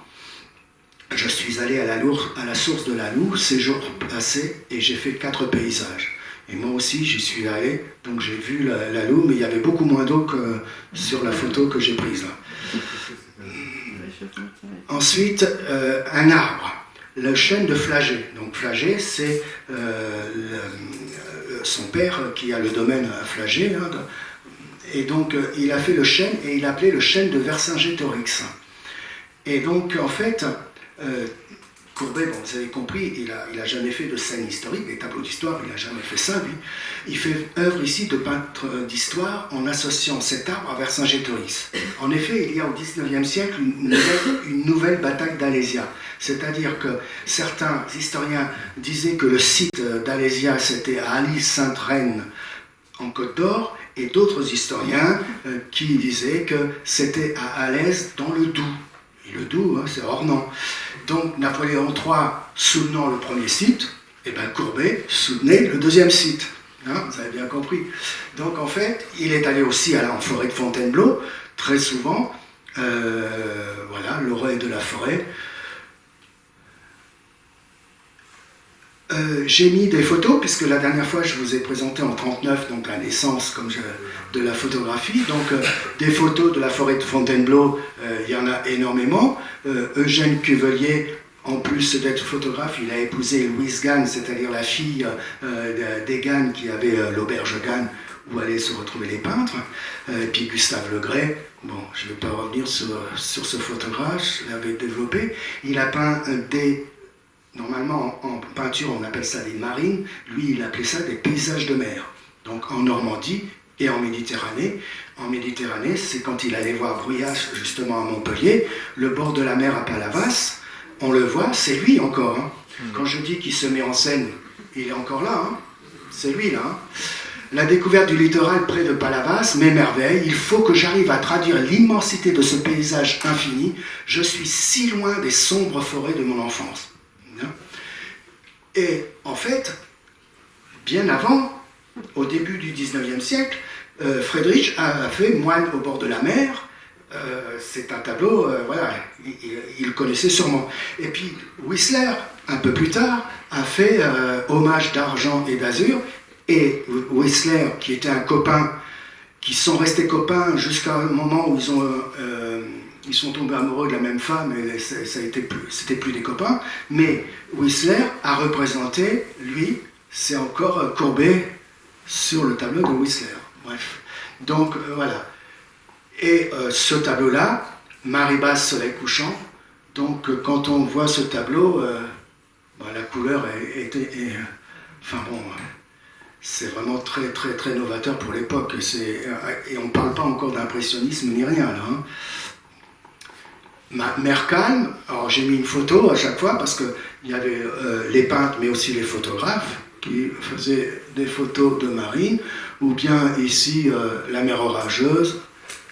Je suis allé à la source de la Loue ces jours passés et j'ai fait 4 paysages. Et moi aussi, j'y suis allé, donc j'ai vu la Loue, mais il y avait beaucoup moins d'eau que sur la photo que j'ai prise là. Ensuite, un arbre, le chêne de Flagey. Donc Flagey, c'est son père qui a le domaine à Flagey. Hein, et donc, il a fait le chêne et il appelait le chêne de Vercingétorix. Et donc, en fait, Courbet, bon, vous avez compris, il a jamais fait de scène historique, des tableaux d'histoire, il n'a jamais fait ça, lui. Il fait œuvre ici de peintre d'histoire en associant cet arbre à Vercingétorix. En effet, il y a au XIXe siècle une nouvelle bataille d'Alésia. C'est-à-dire que certains historiens disaient que le site d'Alésia, c'était à Alise-Sainte-Reine, en Côte d'Or, et d'autres historiens qui disaient que c'était à Alès, dans le Doubs. Et le Doubs, hein, c'est Ornans. Donc Napoléon III soutenant le premier site, et bien Courbet soutenait le deuxième site. Hein, vous avez bien compris. Donc en fait, il est allé aussi en forêt de Fontainebleau, très souvent. Voilà, l'oreille de la forêt. J'ai mis des photos, puisque la dernière fois je vous ai présenté en 1939 donc la naissance de la photographie, donc des photos de la forêt de Fontainebleau, il y en a énormément. Eugène Cuvelier, en plus d'être photographe, il a épousé Louise Gane, c'est-à-dire la fille des Gane qui avait l'auberge Gane où allaient se retrouver les peintres, et puis Gustave Legray. Bon, je ne vais pas revenir sur ce photographe, je l'avais développé. Il a peint normalement, en peinture, on appelle ça des marines. Lui, il appelait ça des paysages de mer. Donc, en Normandie et en Méditerranée. En Méditerranée, c'est quand il allait voir Bruyas, justement, à Montpellier, le bord de la mer à Palavas. On le voit, c'est lui encore. Hein. Quand je dis qu'il se met en scène, il est encore là. Hein. C'est lui, là. Hein. La découverte du littoral près de Palavas m'émerveille. Il faut que j'arrive à traduire l'immensité de ce paysage infini. Je suis si loin des sombres forêts de mon enfance. Et en fait, bien avant, au début du 19e siècle, Friedrich a fait Moine au bord de la mer. C'est un tableau, voilà, il le connaissait sûrement. Et puis Whistler, un peu plus tard, a fait Hommage d'argent et d'azur. Et Whistler, qui était un copain, qui sont restés copains jusqu'à un moment où ils sont tombés amoureux de la même femme, et c'était plus des copains. Mais Whistler a représenté, lui, c'est encore Courbet sur le tableau de Whistler. Bref, donc voilà. Et ce tableau-là, Marie basse, soleil couchant, donc quand on voit ce tableau, la couleur enfin bon, c'est vraiment très très très novateur pour l'époque, et on ne parle pas encore d'impressionnisme ni rien là. Mercalm, alors j'ai mis une photo à chaque fois parce qu'il y avait les peintres mais aussi les photographes qui faisaient des photos de marine, ou bien ici la mer orageuse,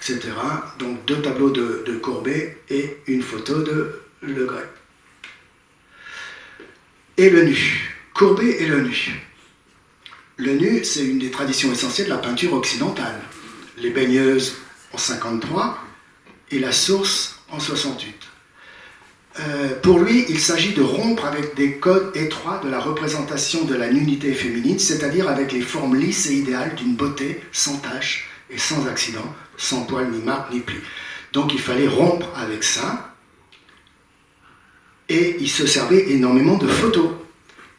etc. Donc 2 tableaux de Courbet et une photo de Le Gray. Et le nu. Courbet et le nu. Le nu, c'est une des traditions essentielles de la peinture occidentale. Les baigneuses en 53 et la source en 68. Pour lui, il s'agit de rompre avec des codes étroits de la représentation de la nudité féminine, c'est-à-dire avec les formes lisses et idéales d'une beauté sans tache et sans accident, sans poils, ni marques, ni plis. Donc il fallait rompre avec ça, et il se servait énormément de photos,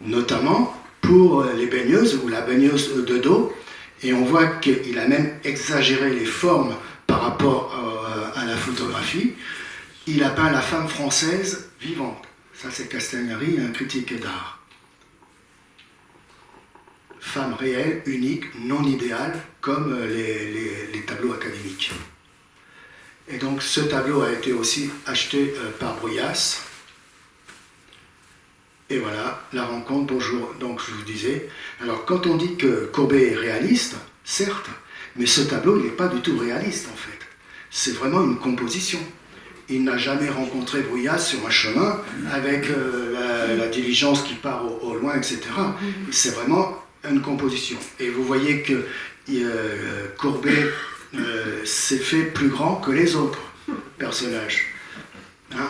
notamment pour les baigneuses ou la baigneuse de dos, et on voit qu'il a même exagéré les formes par rapport à la photographie. Il a peint la femme française vivante. Ça, c'est Castagnari, un critique d'art. Femme réelle, unique, non idéale, comme les tableaux académiques. Et donc, ce tableau a été aussi acheté par Bruyas. Et voilà, la rencontre, bonjour. Donc, je vous disais, alors quand on dit que Courbet est réaliste, certes, mais ce tableau, il n'est pas du tout réaliste, en fait. C'est vraiment une composition. Il n'a jamais rencontré Bruyas sur un chemin avec la diligence qui part au loin, etc. C'est vraiment une composition. Et vous voyez que Courbet s'est fait plus grand que les autres personnages. Hein?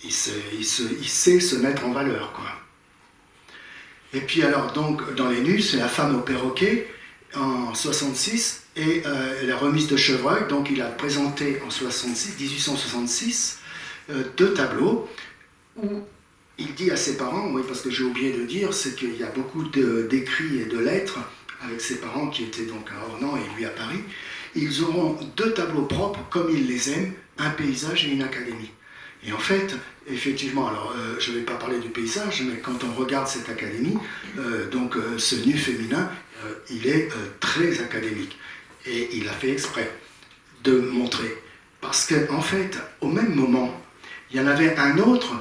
Il sait se mettre en valeur, quoi. Et puis alors, donc, dans les nus, c'est la femme au perroquet en 66 et la remise de Chevreuil. Donc, il a présenté en 1866 2 tableaux où il dit à ses parents, oui, parce que j'ai oublié de dire, c'est qu'il y a beaucoup d'écrits et de lettres avec ses parents qui étaient donc à Ornans et lui à Paris. Ils auront 2 tableaux propres comme ils les aiment, un paysage et une académie. Et en fait, effectivement, alors je ne vais pas parler du paysage, mais quand on regarde cette académie, donc ce nu féminin, il est très académique. Et il a fait exprès de montrer. Parce qu'en fait, au même moment, il y en avait un autre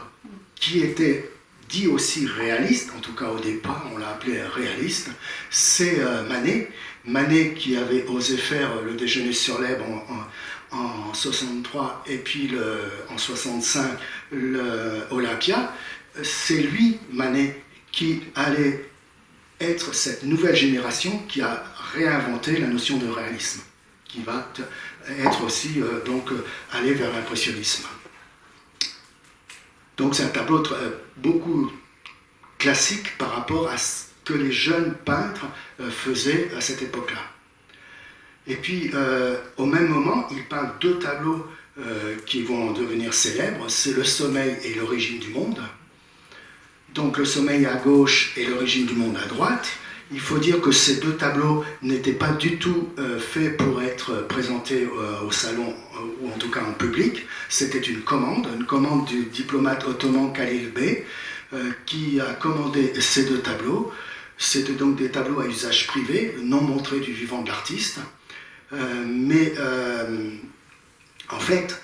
qui était dit aussi réaliste, en tout cas au départ, on l'a appelé réaliste, c'est Manet. Manet qui avait osé faire le déjeuner sur l'Èbre en 63 et puis en 65 l'Olympia. C'est lui, Manet, qui allait être cette nouvelle génération qui a réinventé la notion de réalisme, qui va être aussi aller vers l'impressionnisme. Donc c'est un tableau beaucoup classique par rapport à ce que les jeunes peintres faisaient à cette époque-là. Et puis, au même moment, il peint 2 tableaux qui vont devenir célèbres, c'est Le Sommeil et l'Origine du monde. Donc le Sommeil à gauche et l'Origine du monde à droite. Il faut dire que ces 2 tableaux n'étaient pas du tout faits pour être présentés au salon, ou en tout cas en public. C'était une commande du diplomate ottoman Khalil Bey, qui a commandé ces 2 tableaux. C'était donc des tableaux à usage privé, non montrés du vivant de l'artiste. Mais en fait,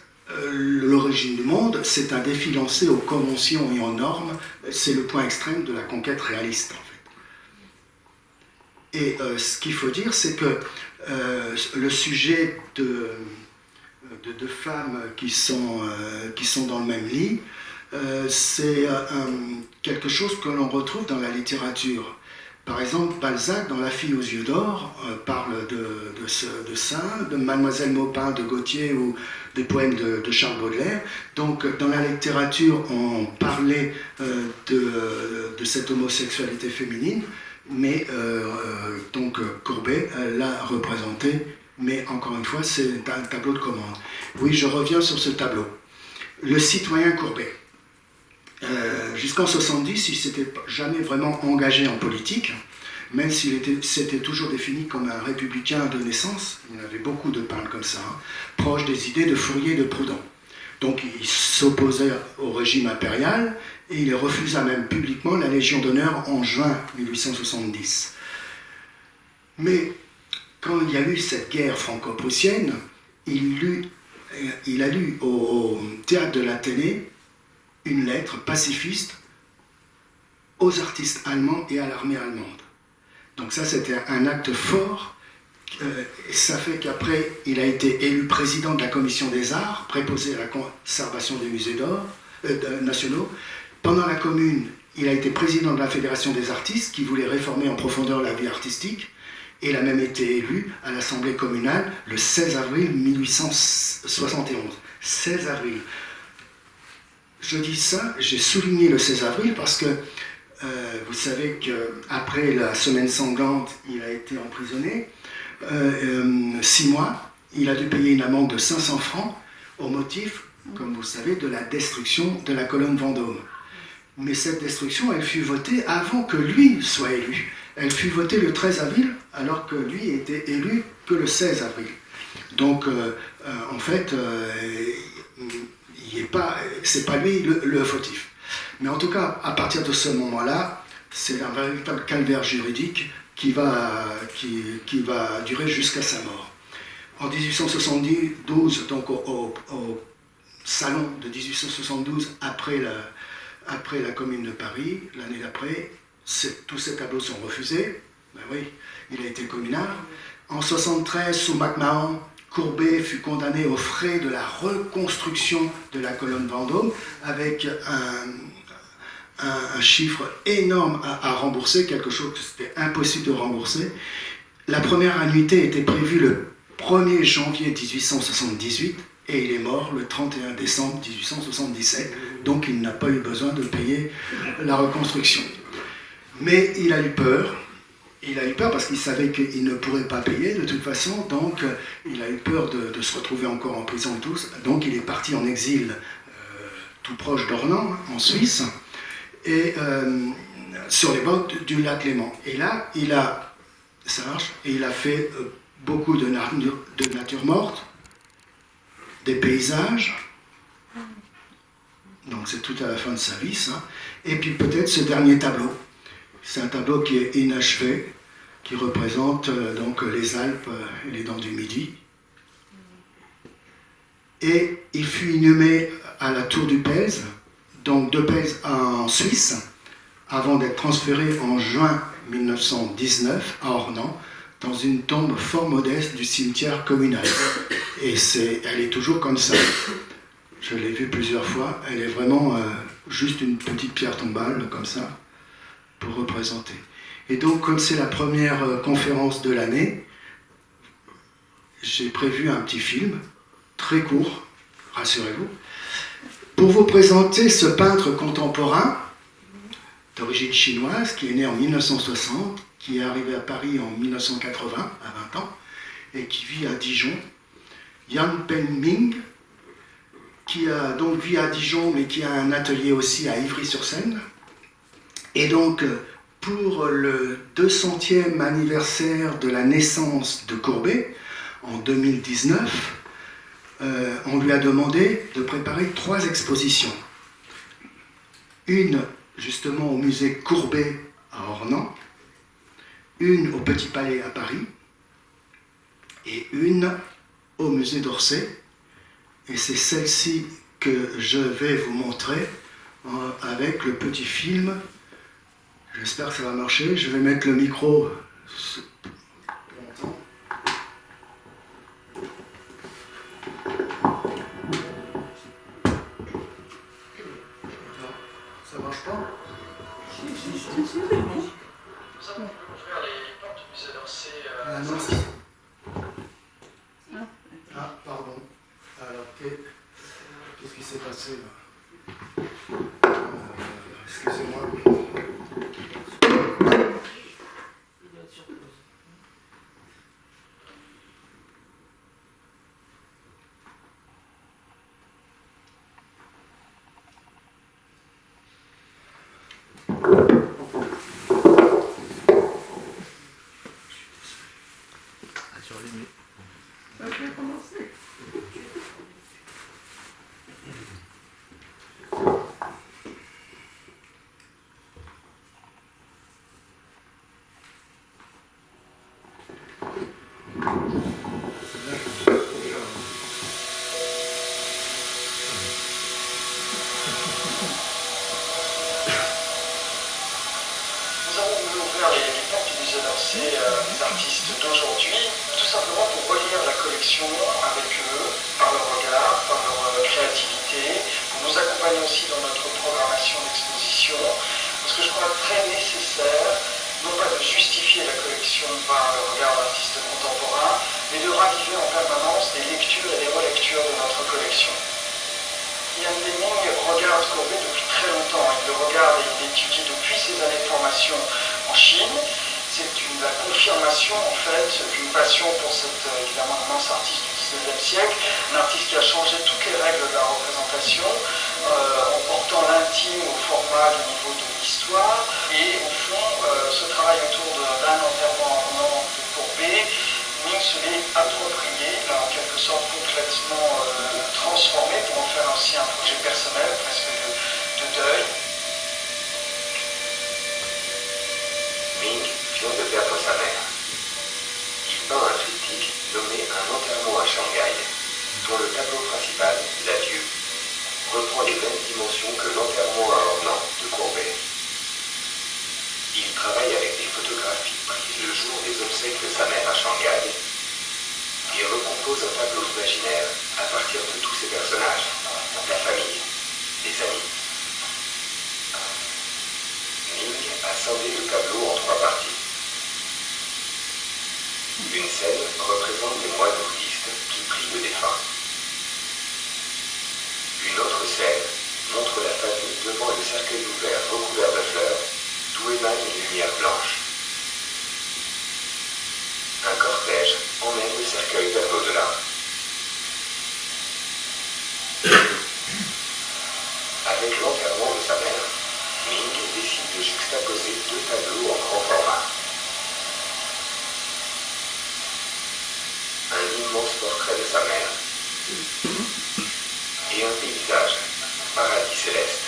l'Origine du monde, c'est un défi lancé aux conventions et aux normes. C'est le point extrême de la conquête réaliste, en fait. Et ce qu'il faut dire, c'est que le sujet de femmes qui sont dans le même lit, c'est quelque chose que l'on retrouve dans la littérature. Par exemple, Balzac, dans La fille aux yeux d'or, parle de ça, de Mademoiselle Maupin de Gautier ou des poèmes de Charles Baudelaire. Donc, dans la littérature, on parlait de cette homosexualité féminine, mais donc Courbet l'a représenté, mais encore une fois, c'est un tableau de commande. Oui, je reviens sur ce tableau. Le citoyen Courbet. Jusqu'en 70, il ne s'était jamais vraiment engagé en politique, même s'il s'était toujours défini comme un républicain de naissance. Il y en avait beaucoup de peintres comme ça, proches des idées de Fourier et de Proudhon. Donc il s'opposait au régime impérial et il refusa même publiquement la Légion d'honneur en juin 1870. Mais quand il y a eu cette guerre franco-prussienne, il a lu au théâtre de l'Athénée une lettre pacifiste aux artistes allemands et à l'armée allemande. Donc ça, c'était un acte fort. Ça fait qu'après, il a été élu président de la commission des arts, préposé à la conservation des musées nationaux. Pendant la Commune, il a été président de la Fédération des artistes, qui voulait réformer en profondeur la vie artistique. Et il a même été élu à l'Assemblée communale le 16 avril 1871. 16 avril. Je dis ça, j'ai souligné le 16 avril parce que vous savez qu'après la semaine sanglante, il a été emprisonné. 6 mois, il a dû payer une amende de 500 francs au motif, comme vous savez, de la destruction de la colonne Vendôme. Mais cette destruction, elle fut votée avant que lui soit élu. Elle fut votée le 13 avril, alors que lui était élu que le 16 avril. Donc, en fait, c'est pas lui le fautif. Mais en tout cas, à partir de ce moment-là, c'est un véritable calvaire juridique qui va durer jusqu'à sa mort. En 1872, donc au salon de 1872, après la Commune de Paris, l'année d'après, tous ces tableaux sont refusés. Ben oui, il a été communard. En 1973, sous MacMahon, Courbet fut condamné aux frais de la reconstruction de la colonne Vendôme avec un chiffre énorme à rembourser, quelque chose que c'était impossible de rembourser. La première annuité était prévue le 1er janvier 1878 et il est mort le 31 décembre 1877, donc il n'a pas eu besoin de payer la reconstruction. Mais il a eu peur. Il a eu peur parce qu'il savait qu'il ne pourrait pas payer de toute façon, donc il a eu peur de se retrouver encore en prison tous. Donc il est parti en exil tout proche d'Ornans, en Suisse, et sur les bords du lac Léman. Et là, il a fait beaucoup de nature morte, des paysages, donc c'est tout à la fin de sa vie, ça. Et puis peut-être ce dernier tableau. C'est un tableau qui est inachevé, qui représente donc les Alpes et les Dents du Midi. Et il fut inhumé à la Tour du Pèze, donc de Pèze en Suisse, avant d'être transféré en juin 1919 à Ornans, dans une tombe fort modeste du cimetière communal. Et elle est toujours comme ça. Je l'ai vue plusieurs fois. Elle est vraiment juste une petite pierre tombale, comme ça, pour représenter. Et donc, comme c'est la première conférence de l'année, j'ai prévu un petit film, très court, rassurez-vous, pour vous présenter ce peintre contemporain, d'origine chinoise, qui est né en 1960, qui est arrivé à Paris en 1980, à 20 ans, et qui vit à Dijon, Yan Pengming, qui a donc vie à Dijon, mais qui a un atelier aussi à Ivry-sur-Seine. Et donc, pour le 200e anniversaire de la naissance de Courbet, en 2019, on lui a demandé de préparer 3 expositions. Une, justement, au musée Courbet à Ornans, une au Petit Palais à Paris, et une au musée d'Orsay. Et c'est celle-ci que je vais vous montrer avec le petit film. J'espère que ça va marcher. Je vais mettre le micro longtemps. Ça marche pas? Nous avons pu ouvrir les portes du musée d'Orsay. Ah non. Ah, pardon. Alors, qu'est-ce qui s'est passé là? Excusez-moi. Ça peut commencer. Nous avons voulu ouvrir les portes du musée d'Orsay des artistes d'aujourd'hui, tout simplement pour relire la collection avec eux, par leur regard, par leur créativité, pour nous accompagner aussi dans notre programmation d'exposition, parce que je crois très nécessaire, non pas de justifier la collection par le regard d'artistes contemporains, mais de raviver en permanence des lectures et des relectures de notre collection. Ian Deming regarde Courbet depuis très longtemps. Il le regarde et il l'étudie depuis ses années de formation en Chine. C'est la confirmation en fait d'une passion pour cet évidemment immense artiste du XIXe siècle, un artiste qui a changé toutes les règles de la représentation en portant l'intime au format du niveau de l'histoire. Et au fond, ce travail autour d'un enterrement de Courbet, Ming se l'est approprié, en quelque sorte complètement transformé pour en faire aussi un projet personnel, presque de deuil. Ming vient de perdre sa mère. Il peint un triptyque nommé Un enterrement à Shanghai, dont le tableau principal, L'adieu, reprend les mêmes dimensions que L'enterrement à Ornans de Courbet. Il travaille avec des photographies prises le jour des obsèques de sa mère à Shanghai et recompose un tableau imaginaire à partir de tous ces personnages, la famille, les amis. Ming a scindé le tableau en 3 parties. Une scène représente des moines bouddhistes qui prient le défunt. Une autre scène montre la famille devant le cercueil ouvert recouvert de fleurs, d'où émane une lumière blanche. Un cortège emmène le cercueil vers l'au-delà. Avec l'enterrement de sa mère, Ming décide de juxtaposer 2 tableaux en grand format. Un immense portrait de sa mère et un paysage, paradis céleste,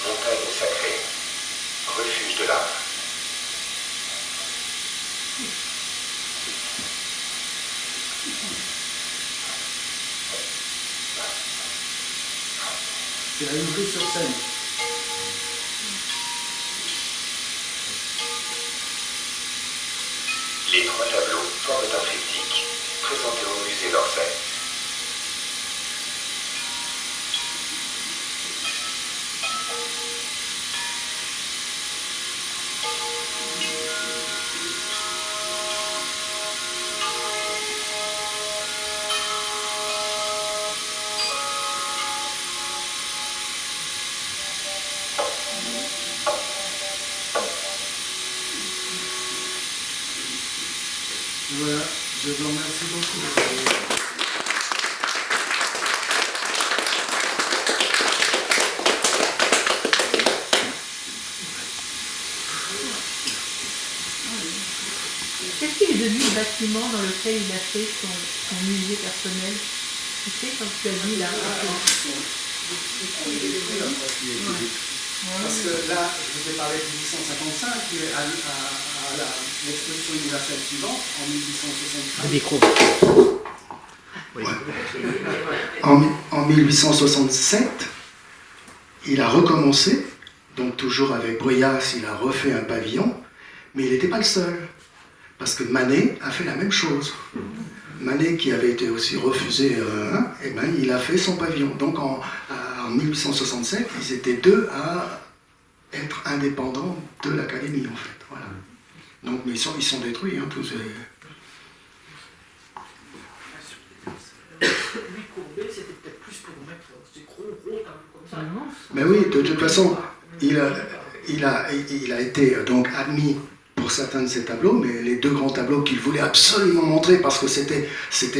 montagne sacrée, refuge de l'âme. C'est à une rue sur Seine. Les 3 tableaux forment un triptyque présenté au musée d'Orsay. Voilà, je vous remercie beaucoup. Qu'est-ce qu'il est devenu le bâtiment dans lequel il a fait son musée personnel? Tu sais, quand tu as dit là. Parce que là, je vous ai parlé de 1855, mais à l'exposition universelle suivante, en 1863. Micro. En 1867, il a recommencé, donc toujours avec Bruyas, il a refait un pavillon, mais il n'était pas le seul. Parce que Manet a fait la même chose. Manet, qui avait été aussi refusé, eh ben, il a fait son pavillon. Donc en 1867, ils étaient deux à être indépendants de l'Académie, en fait. Voilà. Donc, mais ils sont détruits, hein, tous. Lui, Courbet, c'était peut-être plus pour mettre ces gros tableaux comme ça. Mais oui, de toute façon, il a été donc admis pour certains de ses tableaux, mais les deux grands tableaux qu'il voulait absolument montrer, parce que c'était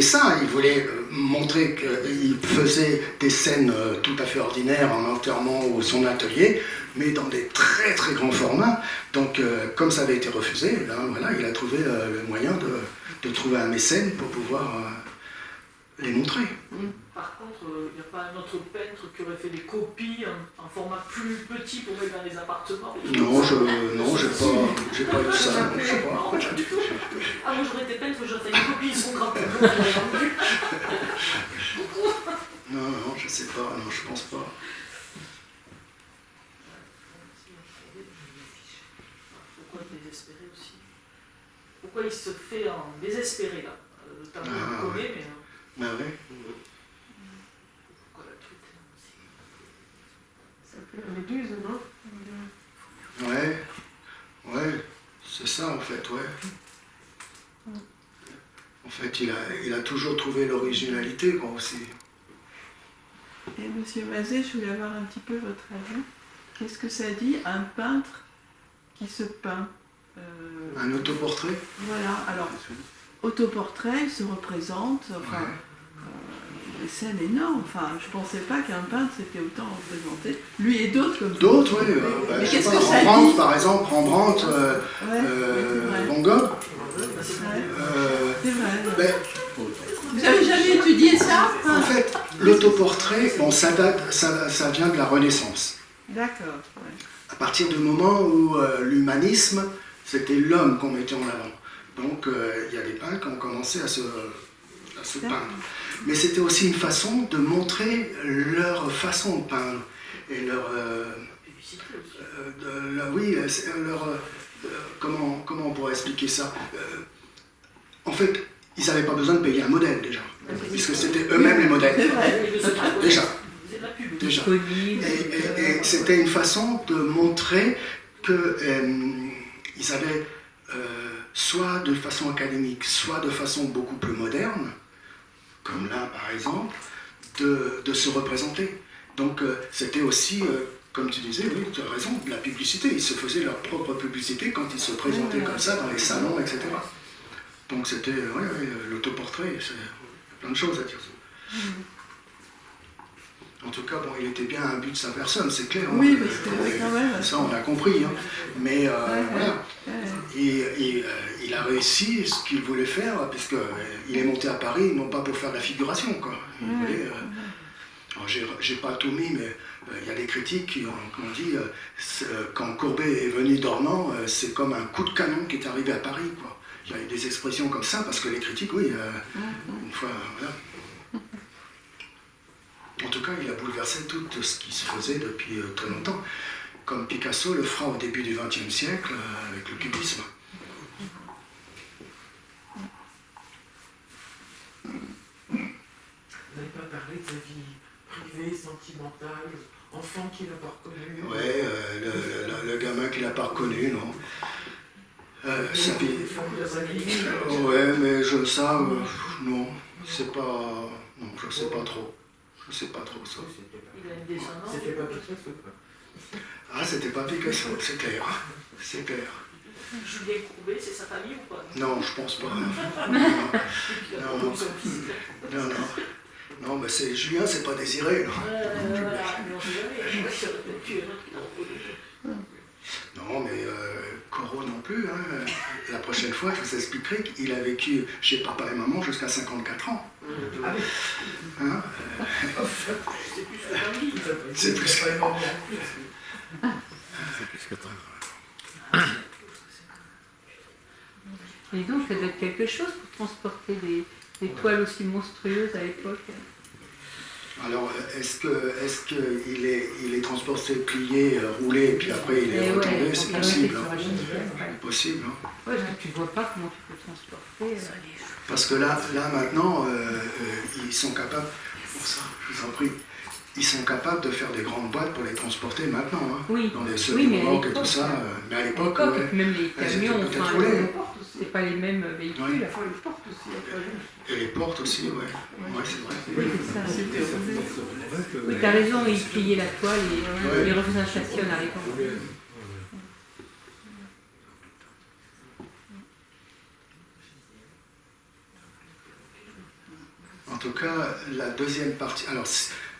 ça, il voulait montrer qu'il faisait des scènes tout à fait ordinaires en enterrement ou son atelier, mais dans des très très grands formats. Donc comme ça avait été refusé, ben, voilà, il a trouvé le moyen de trouver un mécène pour pouvoir les montrer. Par contre, il n'y a pas un autre peintre qui aurait fait des copies en format plus petit pour mettre dans les appartements? Non, j'ai pas eu ça. Je sais pas. Non, pas du tout. Ah, moi j'aurais été peintre, j'aurais fait une copie de son grand tableau, je l'aurais vendu. Non, je sais pas, non, je pense pas. Pourquoi désespéré aussi? Pourquoi il se fait en désespéré là? Le tableau qu'on connaît, mais. Ben oui. Pourquoi la truite aussi? Ça fait la méduse, non? Ouais, c'est ça en fait, ouais. En fait, il a toujours trouvé l'originalité, quoi, aussi. Et Monsieur Mazet, je voulais avoir un petit peu votre avis. Qu'est-ce que ça dit, un peintre qui se peint Un autoportrait? Voilà, alors, autoportrait, il se représente, enfin, des scènes énormes. Enfin, je pensais pas qu'un peintre s'était autant représenté. Lui et d'autres comme ça. D'autres, oui. Mais Je sais qu'est-ce pas, que ça Rembrandt, dit? par exemple, Rembrandt, Ouais, c'est vrai. Van Gogh. C'est vrai. Ben, Vous avez jamais étudié ça? en fait, l'autoportrait, bon, ça vient de la Renaissance. D'accord. Ouais. À partir du moment où l'humanisme, c'était l'homme qu'on mettait en avant. Donc, il y a des peintres qui ont commencé à se peindre. Mais c'était aussi une façon de montrer leur façon de peindre. Et leur... comment on pourrait expliquer ça? En fait, ils n'avaient pas besoin de payer un modèle, déjà. Puisque c'était eux-mêmes les modèles. C'est vrai. Déjà. C'est de la pub. Déjà. Et c'était une façon de montrer qu'ils avaient, soit de façon académique, soit de façon beaucoup plus moderne, comme là par exemple, de se représenter. Donc c'était aussi, comme tu disais, oui, tu as raison, de la publicité. Ils se faisaient leur propre publicité quand ils se présentaient comme ça dans les salons, etc. Donc c'était l'autoportrait, il y a plein de choses à dire. En tout cas, bon, il était bien un but de sa personne, c'est clair. Oui, parce que quand même. Ça, on l'a compris. Hein. Mais voilà, il a réussi ce qu'il voulait faire, puisqu'il est monté à Paris, non pas pour faire de la figuration, quoi. Il voulait, alors, j'ai pas tout mis, mais il y a des critiques qui ont dit quand Courbet est venu dormant, c'est comme un coup de canon qui est arrivé à Paris, quoi. Il y a des expressions comme ça, parce que les critiques, oui, une fois, voilà. En tout cas, il a bouleversé tout ce qui se faisait depuis très longtemps, comme Picasso le fera au début du XXe siècle avec le cubisme. Vous n'avez pas parlé de sa vie privée, sentimentale, enfant qu'il n'a pas reconnu? Ouais, le gamin qu'il n'a pas reconnu, non. Sa vie... Ouais, mais non, c'est pas... Non, je sais pas trop. Je sais pas trop ça. Il a une descendance. C'était pas Picasso, quoi. Ah, c'était pas Picasso, c'est clair. C'est clair. Julien Courbet, c'est sa famille ou pas? Non, je pense pas. Non, mais c'est Julien, c'est pas Désiré. Non. Voilà, mais on sait jamais. Ça aurait peut-être tué un autre qui l'a reconnu. Non, mais Corot non plus. Hein. La prochaine fois, je vous expliquerai qu'il a vécu chez papa et maman jusqu'à 54 ans. Hein, C'est plus que un livre. c'est plus que... Et donc, ça doit être quelque chose pour transporter des toiles aussi monstrueuses à l'époque. Alors, est-ce qu'il est transporté, plié, roulé, et puis après il est retombé? C'est possible. Hein. C'est possible. Hein. Ouais, tu vois pas comment tu peux transporter. Parce que là maintenant, ils sont capables, pour ça, je vous en prie, ils sont capables de faire des grandes boîtes pour les transporter maintenant. Hein. Oui. Dans les semi-remorques et tout ça. Mais à l'époque, ouais, même les camions, peut-être enfin, roulées. c'est pas les mêmes véhicules. Ouais. Enfin, les portes aussi. Et les portes aussi, ouais. Ouais, c'est vrai. Oui, c'est ça. C'était roulé. Oui, t'as raison, ils pliaient la toile et ils refaisaient un châssis en arrivant. En tout cas, la deuxième partie. Alors,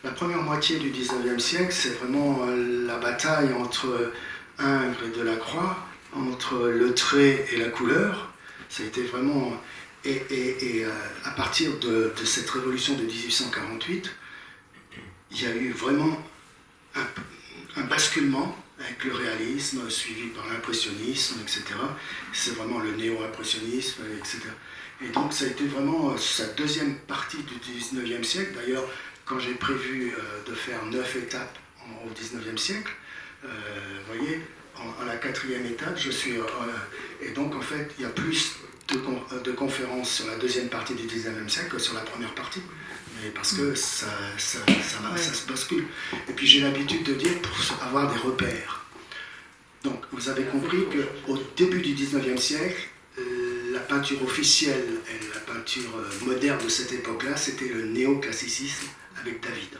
la première moitié du 19e siècle, c'est vraiment la bataille entre Ingres et Delacroix, entre le trait et la couleur. Ça a été vraiment. Et à partir de cette révolution de 1848, il y a eu vraiment un basculement avec le réalisme, suivi par l'impressionnisme, etc. C'est vraiment le néo-impressionnisme, etc. Et donc ça a été vraiment sa deuxième partie du 19e siècle. D'ailleurs, quand j'ai prévu de faire 9 étapes au 19e siècle, vous voyez, en la 4e étape, je suis... et donc en fait, il y a plus de conférences sur la deuxième partie du 19e siècle que sur la première partie. Mais parce que ça se bascule. Et puis j'ai l'habitude de dire pour avoir des repères. Donc vous avez compris qu'au début du 19e siècle, la peinture officielle et la peinture moderne de cette époque-là, c'était le néoclassicisme avec David.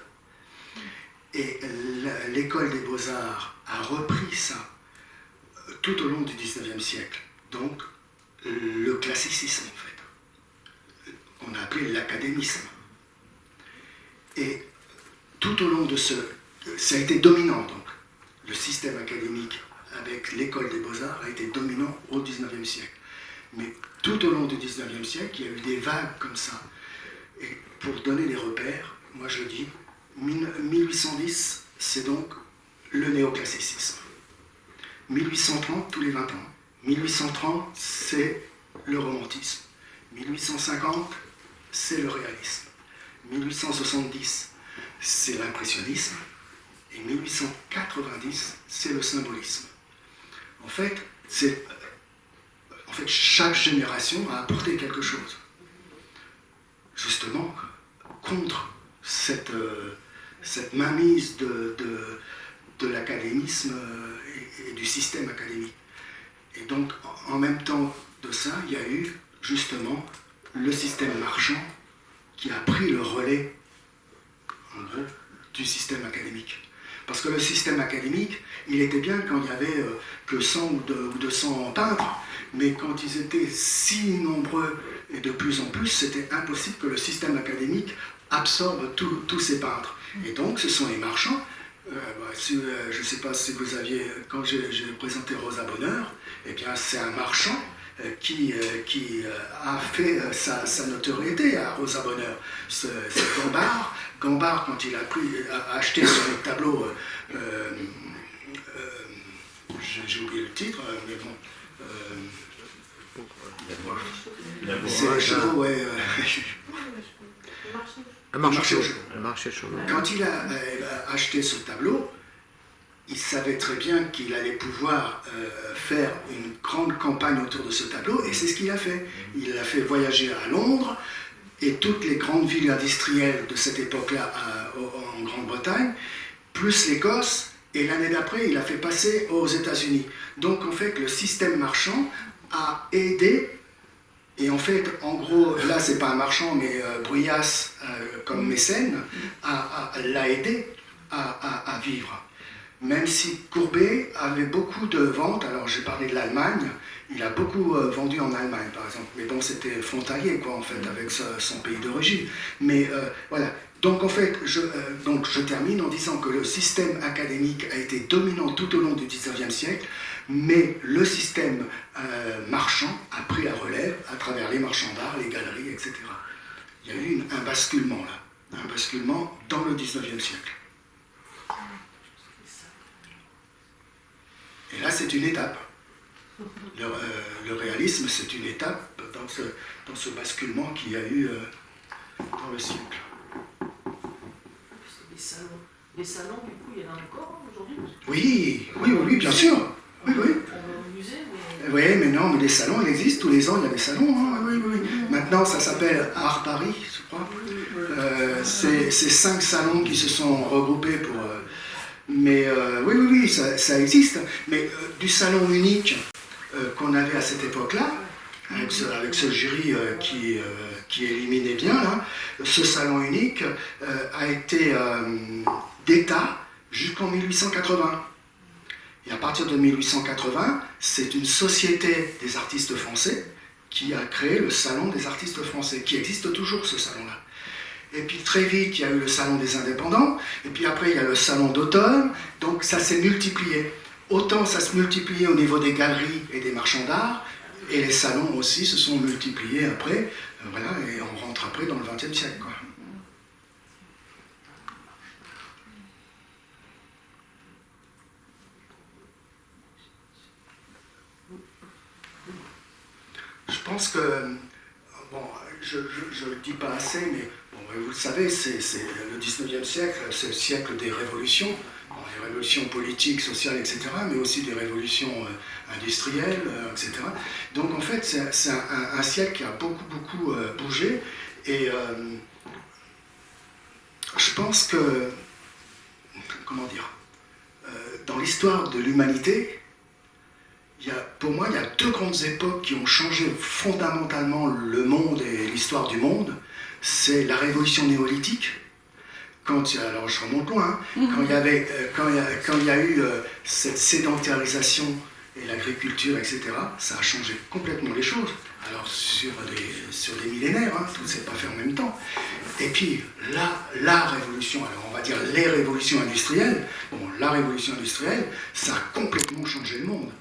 Et l'école des beaux-arts a repris ça tout au long du 19e siècle. Donc le classicisme en fait, qu'on a appelé l'académisme. Et tout au long de ça a été dominant donc. Le système académique avec l'école des beaux-arts a été dominant au 19e siècle. Mais tout au long du 19e siècle, il y a eu des vagues comme ça. Et pour donner des repères, moi je dis, 1810, c'est donc le néoclassicisme. 1830, tous les 20 ans. 1830, c'est le romantisme. 1850, c'est le réalisme. 1870, c'est l'impressionnisme. Et 1890, c'est le symbolisme. En fait, chaque génération a apporté quelque chose. Justement, contre cette mainmise de l'académisme et du système académique. Et donc, en même temps de ça, il y a eu justement le système marchand qui a pris le relais, en gros, du système académique. Parce que le système académique, il était bien quand il n'y avait que 100 ou 200 peintres, mais quand ils étaient si nombreux et de plus en plus, c'était impossible que le système académique absorbe tous ces peintres. Et donc, ce sont les marchands. Je ne sais pas si vous aviez, quand j'ai présenté Rosa Bonheur, eh bien c'est un marchand qui a fait sa notoriété à Rosa Bonheur. C'est Gambard, quand il a acheté sur les tableaux, j'ai oublié le titre, mais bon. C'est les chevaux, ouais. Un marché chevaux. Quand il a acheté ce tableau, il savait très bien qu'il allait pouvoir faire une grande campagne autour de ce tableau, et c'est ce qu'il a fait. Il l'a fait voyager à Londres, et toutes les grandes villes industrielles de cette époque-là en Grande-Bretagne, plus l'Écosse, et l'année d'après, il a fait passer aux États-Unis. Donc en fait, le système marchand a aidé. Et en fait, en gros, là, c'est pas un marchand, mais Bruyas, comme mécène, l'a aidé à vivre. Même si Courbet avait beaucoup de ventes, alors j'ai parlé de l'Allemagne, il a beaucoup vendu en Allemagne, par exemple. Mais bon, c'était frontalier, quoi, en fait, avec son pays d'origine. Mais voilà. Donc, en fait, je termine en disant que le système académique a été dominant tout au long du XIXe siècle, mais le système marchand a pris la relève à travers les marchands d'art, les galeries, etc. Il y a eu un basculement là, un basculement dans le XIXe siècle. Et là, c'est une étape. Le réalisme, c'est une étape dans ce basculement qu'il y a eu dans le siècle. Les salons, du coup, il y en a encore aujourd'hui? Oui, bien sûr. Oui. On va au musée, mais... Oui, mais non, mais les salons, ils existent. Tous les ans, il y a des salons. Hein. Oui. Maintenant, ça s'appelle Art Paris, je crois. C'est 5 salons qui se sont regroupés pour... mais oui, ça existe. Mais du salon unique qu'on avait à cette époque-là, avec ce jury qui éliminait bien, là, ce salon unique a été d'État jusqu'en 1880. Et à partir de 1880, c'est une société des artistes français qui a créé le Salon des artistes français, qui existe toujours ce salon-là. Et puis très vite, il y a eu le Salon des indépendants, et puis après, il y a le Salon d'automne, donc ça s'est multiplié. Autant ça se multipliait au niveau des galeries et des marchands d'art, et les salons aussi se sont multipliés après, voilà, et on rentre après dans le XXe siècle, quoi. Je pense que, bon, je ne le dis pas assez, mais bon, vous le savez, c'est le 19e siècle, c'est le siècle des révolutions, bon, des révolutions politiques, sociales, etc., mais aussi des révolutions industrielles, etc. Donc en fait, c'est un siècle qui a beaucoup bougé, et je pense que, comment dire, dans l'histoire de l'humanité, pour moi, il y a 2 grandes époques qui ont changé fondamentalement le monde et l'histoire du monde. C'est la révolution néolithique, alors je remonte loin, quand il y a eu cette sédentarisation et l'agriculture, etc., ça a changé complètement les choses. Alors sur des millénaires, hein, tout ne s'est pas fait en même temps. Et puis la révolution, alors on va dire les révolutions industrielles, la révolution industrielle, ça a complètement changé le monde.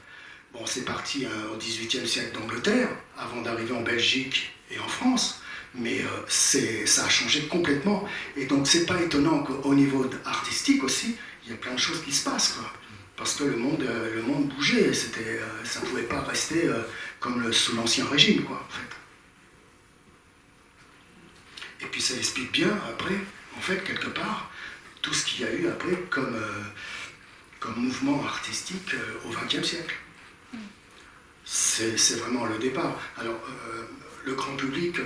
Bon, c'est parti au XVIIIe siècle d'Angleterre, avant d'arriver en Belgique et en France, mais ça a changé complètement. Et donc, c'est pas étonnant qu'au niveau artistique aussi, il y a plein de choses qui se passent, quoi. Parce que le monde bougeait, ça ne pouvait pas rester comme sous l'Ancien Régime, quoi, en fait. Et puis, ça explique bien, après, en fait, quelque part, tout ce qu'il y a eu après comme mouvement artistique au XXe siècle. C'est vraiment le départ. Alors, le grand public,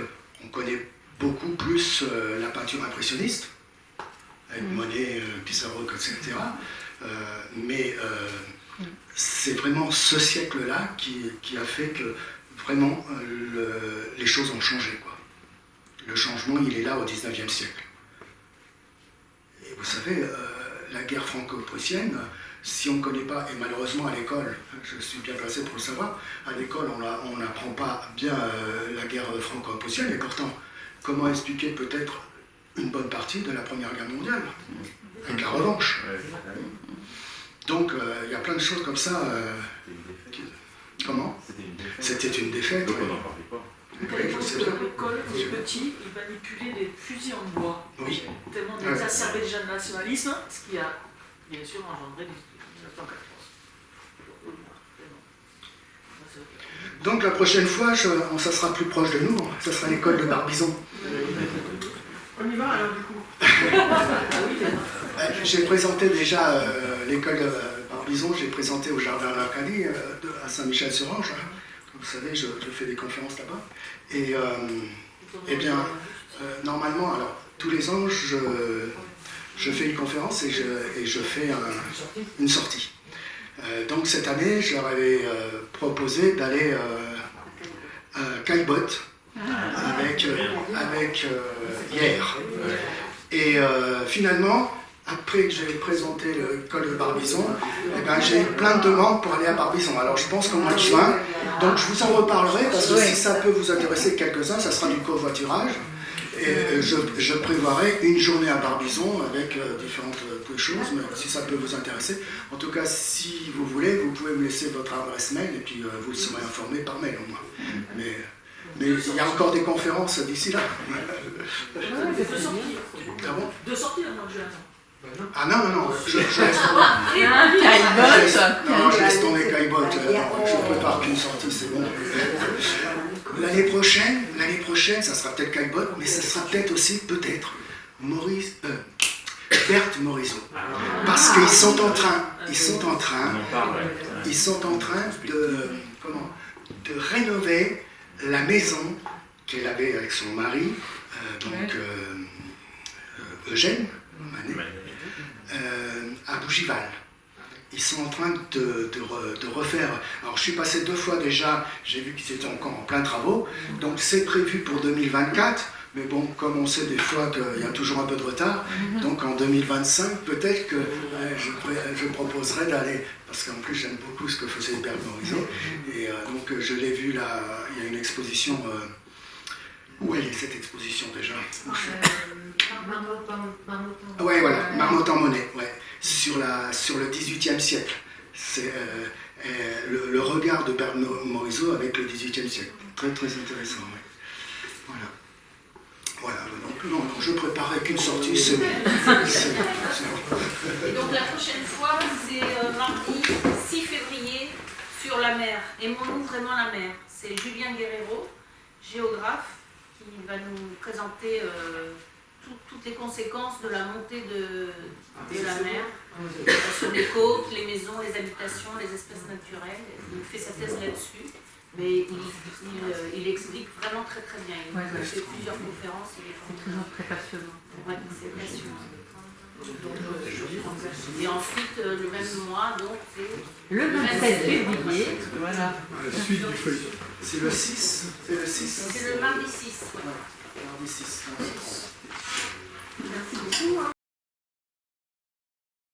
on connaît beaucoup plus la peinture impressionniste, avec Monet, Pissarro, etc. Mais c'est vraiment ce siècle-là qui a fait que vraiment les choses ont changé, quoi. Le changement, il est là au XIXe siècle. Et vous savez, la guerre franco-prussienne, si on ne connaît pas, et malheureusement à l'école, je suis bien placé pour le savoir, à l'école on n'apprend pas bien la guerre franco-prussienne, et pourtant, comment expliquer peut-être une bonne partie de la Première Guerre mondiale, avec la revanche. Donc il y a plein de choses comme ça. Comment ? C'était une défaite. Donc on n'en parlait pas. Oui, je sais bien. À l'école, les petits, ils manipulaient des fusils en bois. Oui. Tellement ils exacerbaient déjà le nationalisme, ce qui a bien sûr engendré 1914. Donc la prochaine fois, ça sera plus proche de nous, ça sera l'école de Barbizon. On y va alors du coup. J'ai présenté déjà l'école de Barbizon, j'ai présenté au Jardin d'Arcadie à Saint-Michel-sur-Orge. Vous savez, je fais des conférences là-bas. Et eh bien, normalement, alors tous les ans, je fais une conférence et je fais une sortie. Donc cette année, je leur avais proposé d'aller à Caillebotte avec hier. Et finalement, après que j'ai présenté l'école de Barbizon, eh ben, j'ai eu plein de demandes pour aller à Barbizon. Alors je pense qu'au mois de juin, donc je vous en reparlerai parce que si ça peut vous intéresser quelques-uns, ça sera du covoiturage. Et je prévoirai une journée à Barbizon avec différentes choses, mais si ça peut vous intéresser. En tout cas, si vous voulez, vous pouvez me laisser votre adresse mail et puis vous serez informé par mail au moins. Mais il y a encore des conférences d'ici là. Deux sorties. Ah bon ? Deux sorties là, moi je l'attends. Ah non, je laisse tomber. Je laisse tomber Caillebotte. Je prépare qu'une sortie, c'est bon. L'année prochaine, ça sera peut-être Caillebotte, mais ça sera peut-être aussi, Berthe Morisot. Parce qu'ils sont en train de rénover la maison qu'elle avait avec son mari, Eugène Manet, à Bougival. Ils sont en train de refaire. Alors je suis passé 2 fois déjà, j'ai vu qu'ils étaient encore en plein travaux, donc c'est prévu pour 2024, mais bon, comme on sait des fois qu'il y a toujours un peu de retard, donc en 2025, peut-être que je proposerai d'aller, parce qu'en plus j'aime beaucoup ce que faisait Berthe Morisot, et donc je l'ai vu là, il y a une exposition. Où elle est cette exposition déjà? Oui, voilà, Marmottan Monet, ouais, sur le XVIIIe siècle. C'est le regard de Berthe Morisot avec le XVIIIe siècle. Très très intéressant, ouais. Voilà, donc non, je préparais qu'une sortie, c'est bon. Et donc la prochaine fois, c'est mardi 6 février sur la mer. Aimons-nous vraiment la mer? C'est Julien Guerrero, géographe, qui va nous présenter toutes les conséquences de la montée de la mer sur les côtes, les maisons, les habitations, les espèces naturelles. Il fait sa thèse là-dessus, mais il explique vraiment très très bien. Il a fait plusieurs conférences. C'est toujours très passionnant. Ouais, c'est passionnant. Et ensuite, le même mois, donc c'est le 27 février. Voilà. La suite du feuilleton. C'est le 6. C'est le mardi 6. Mardi 6. Merci beaucoup.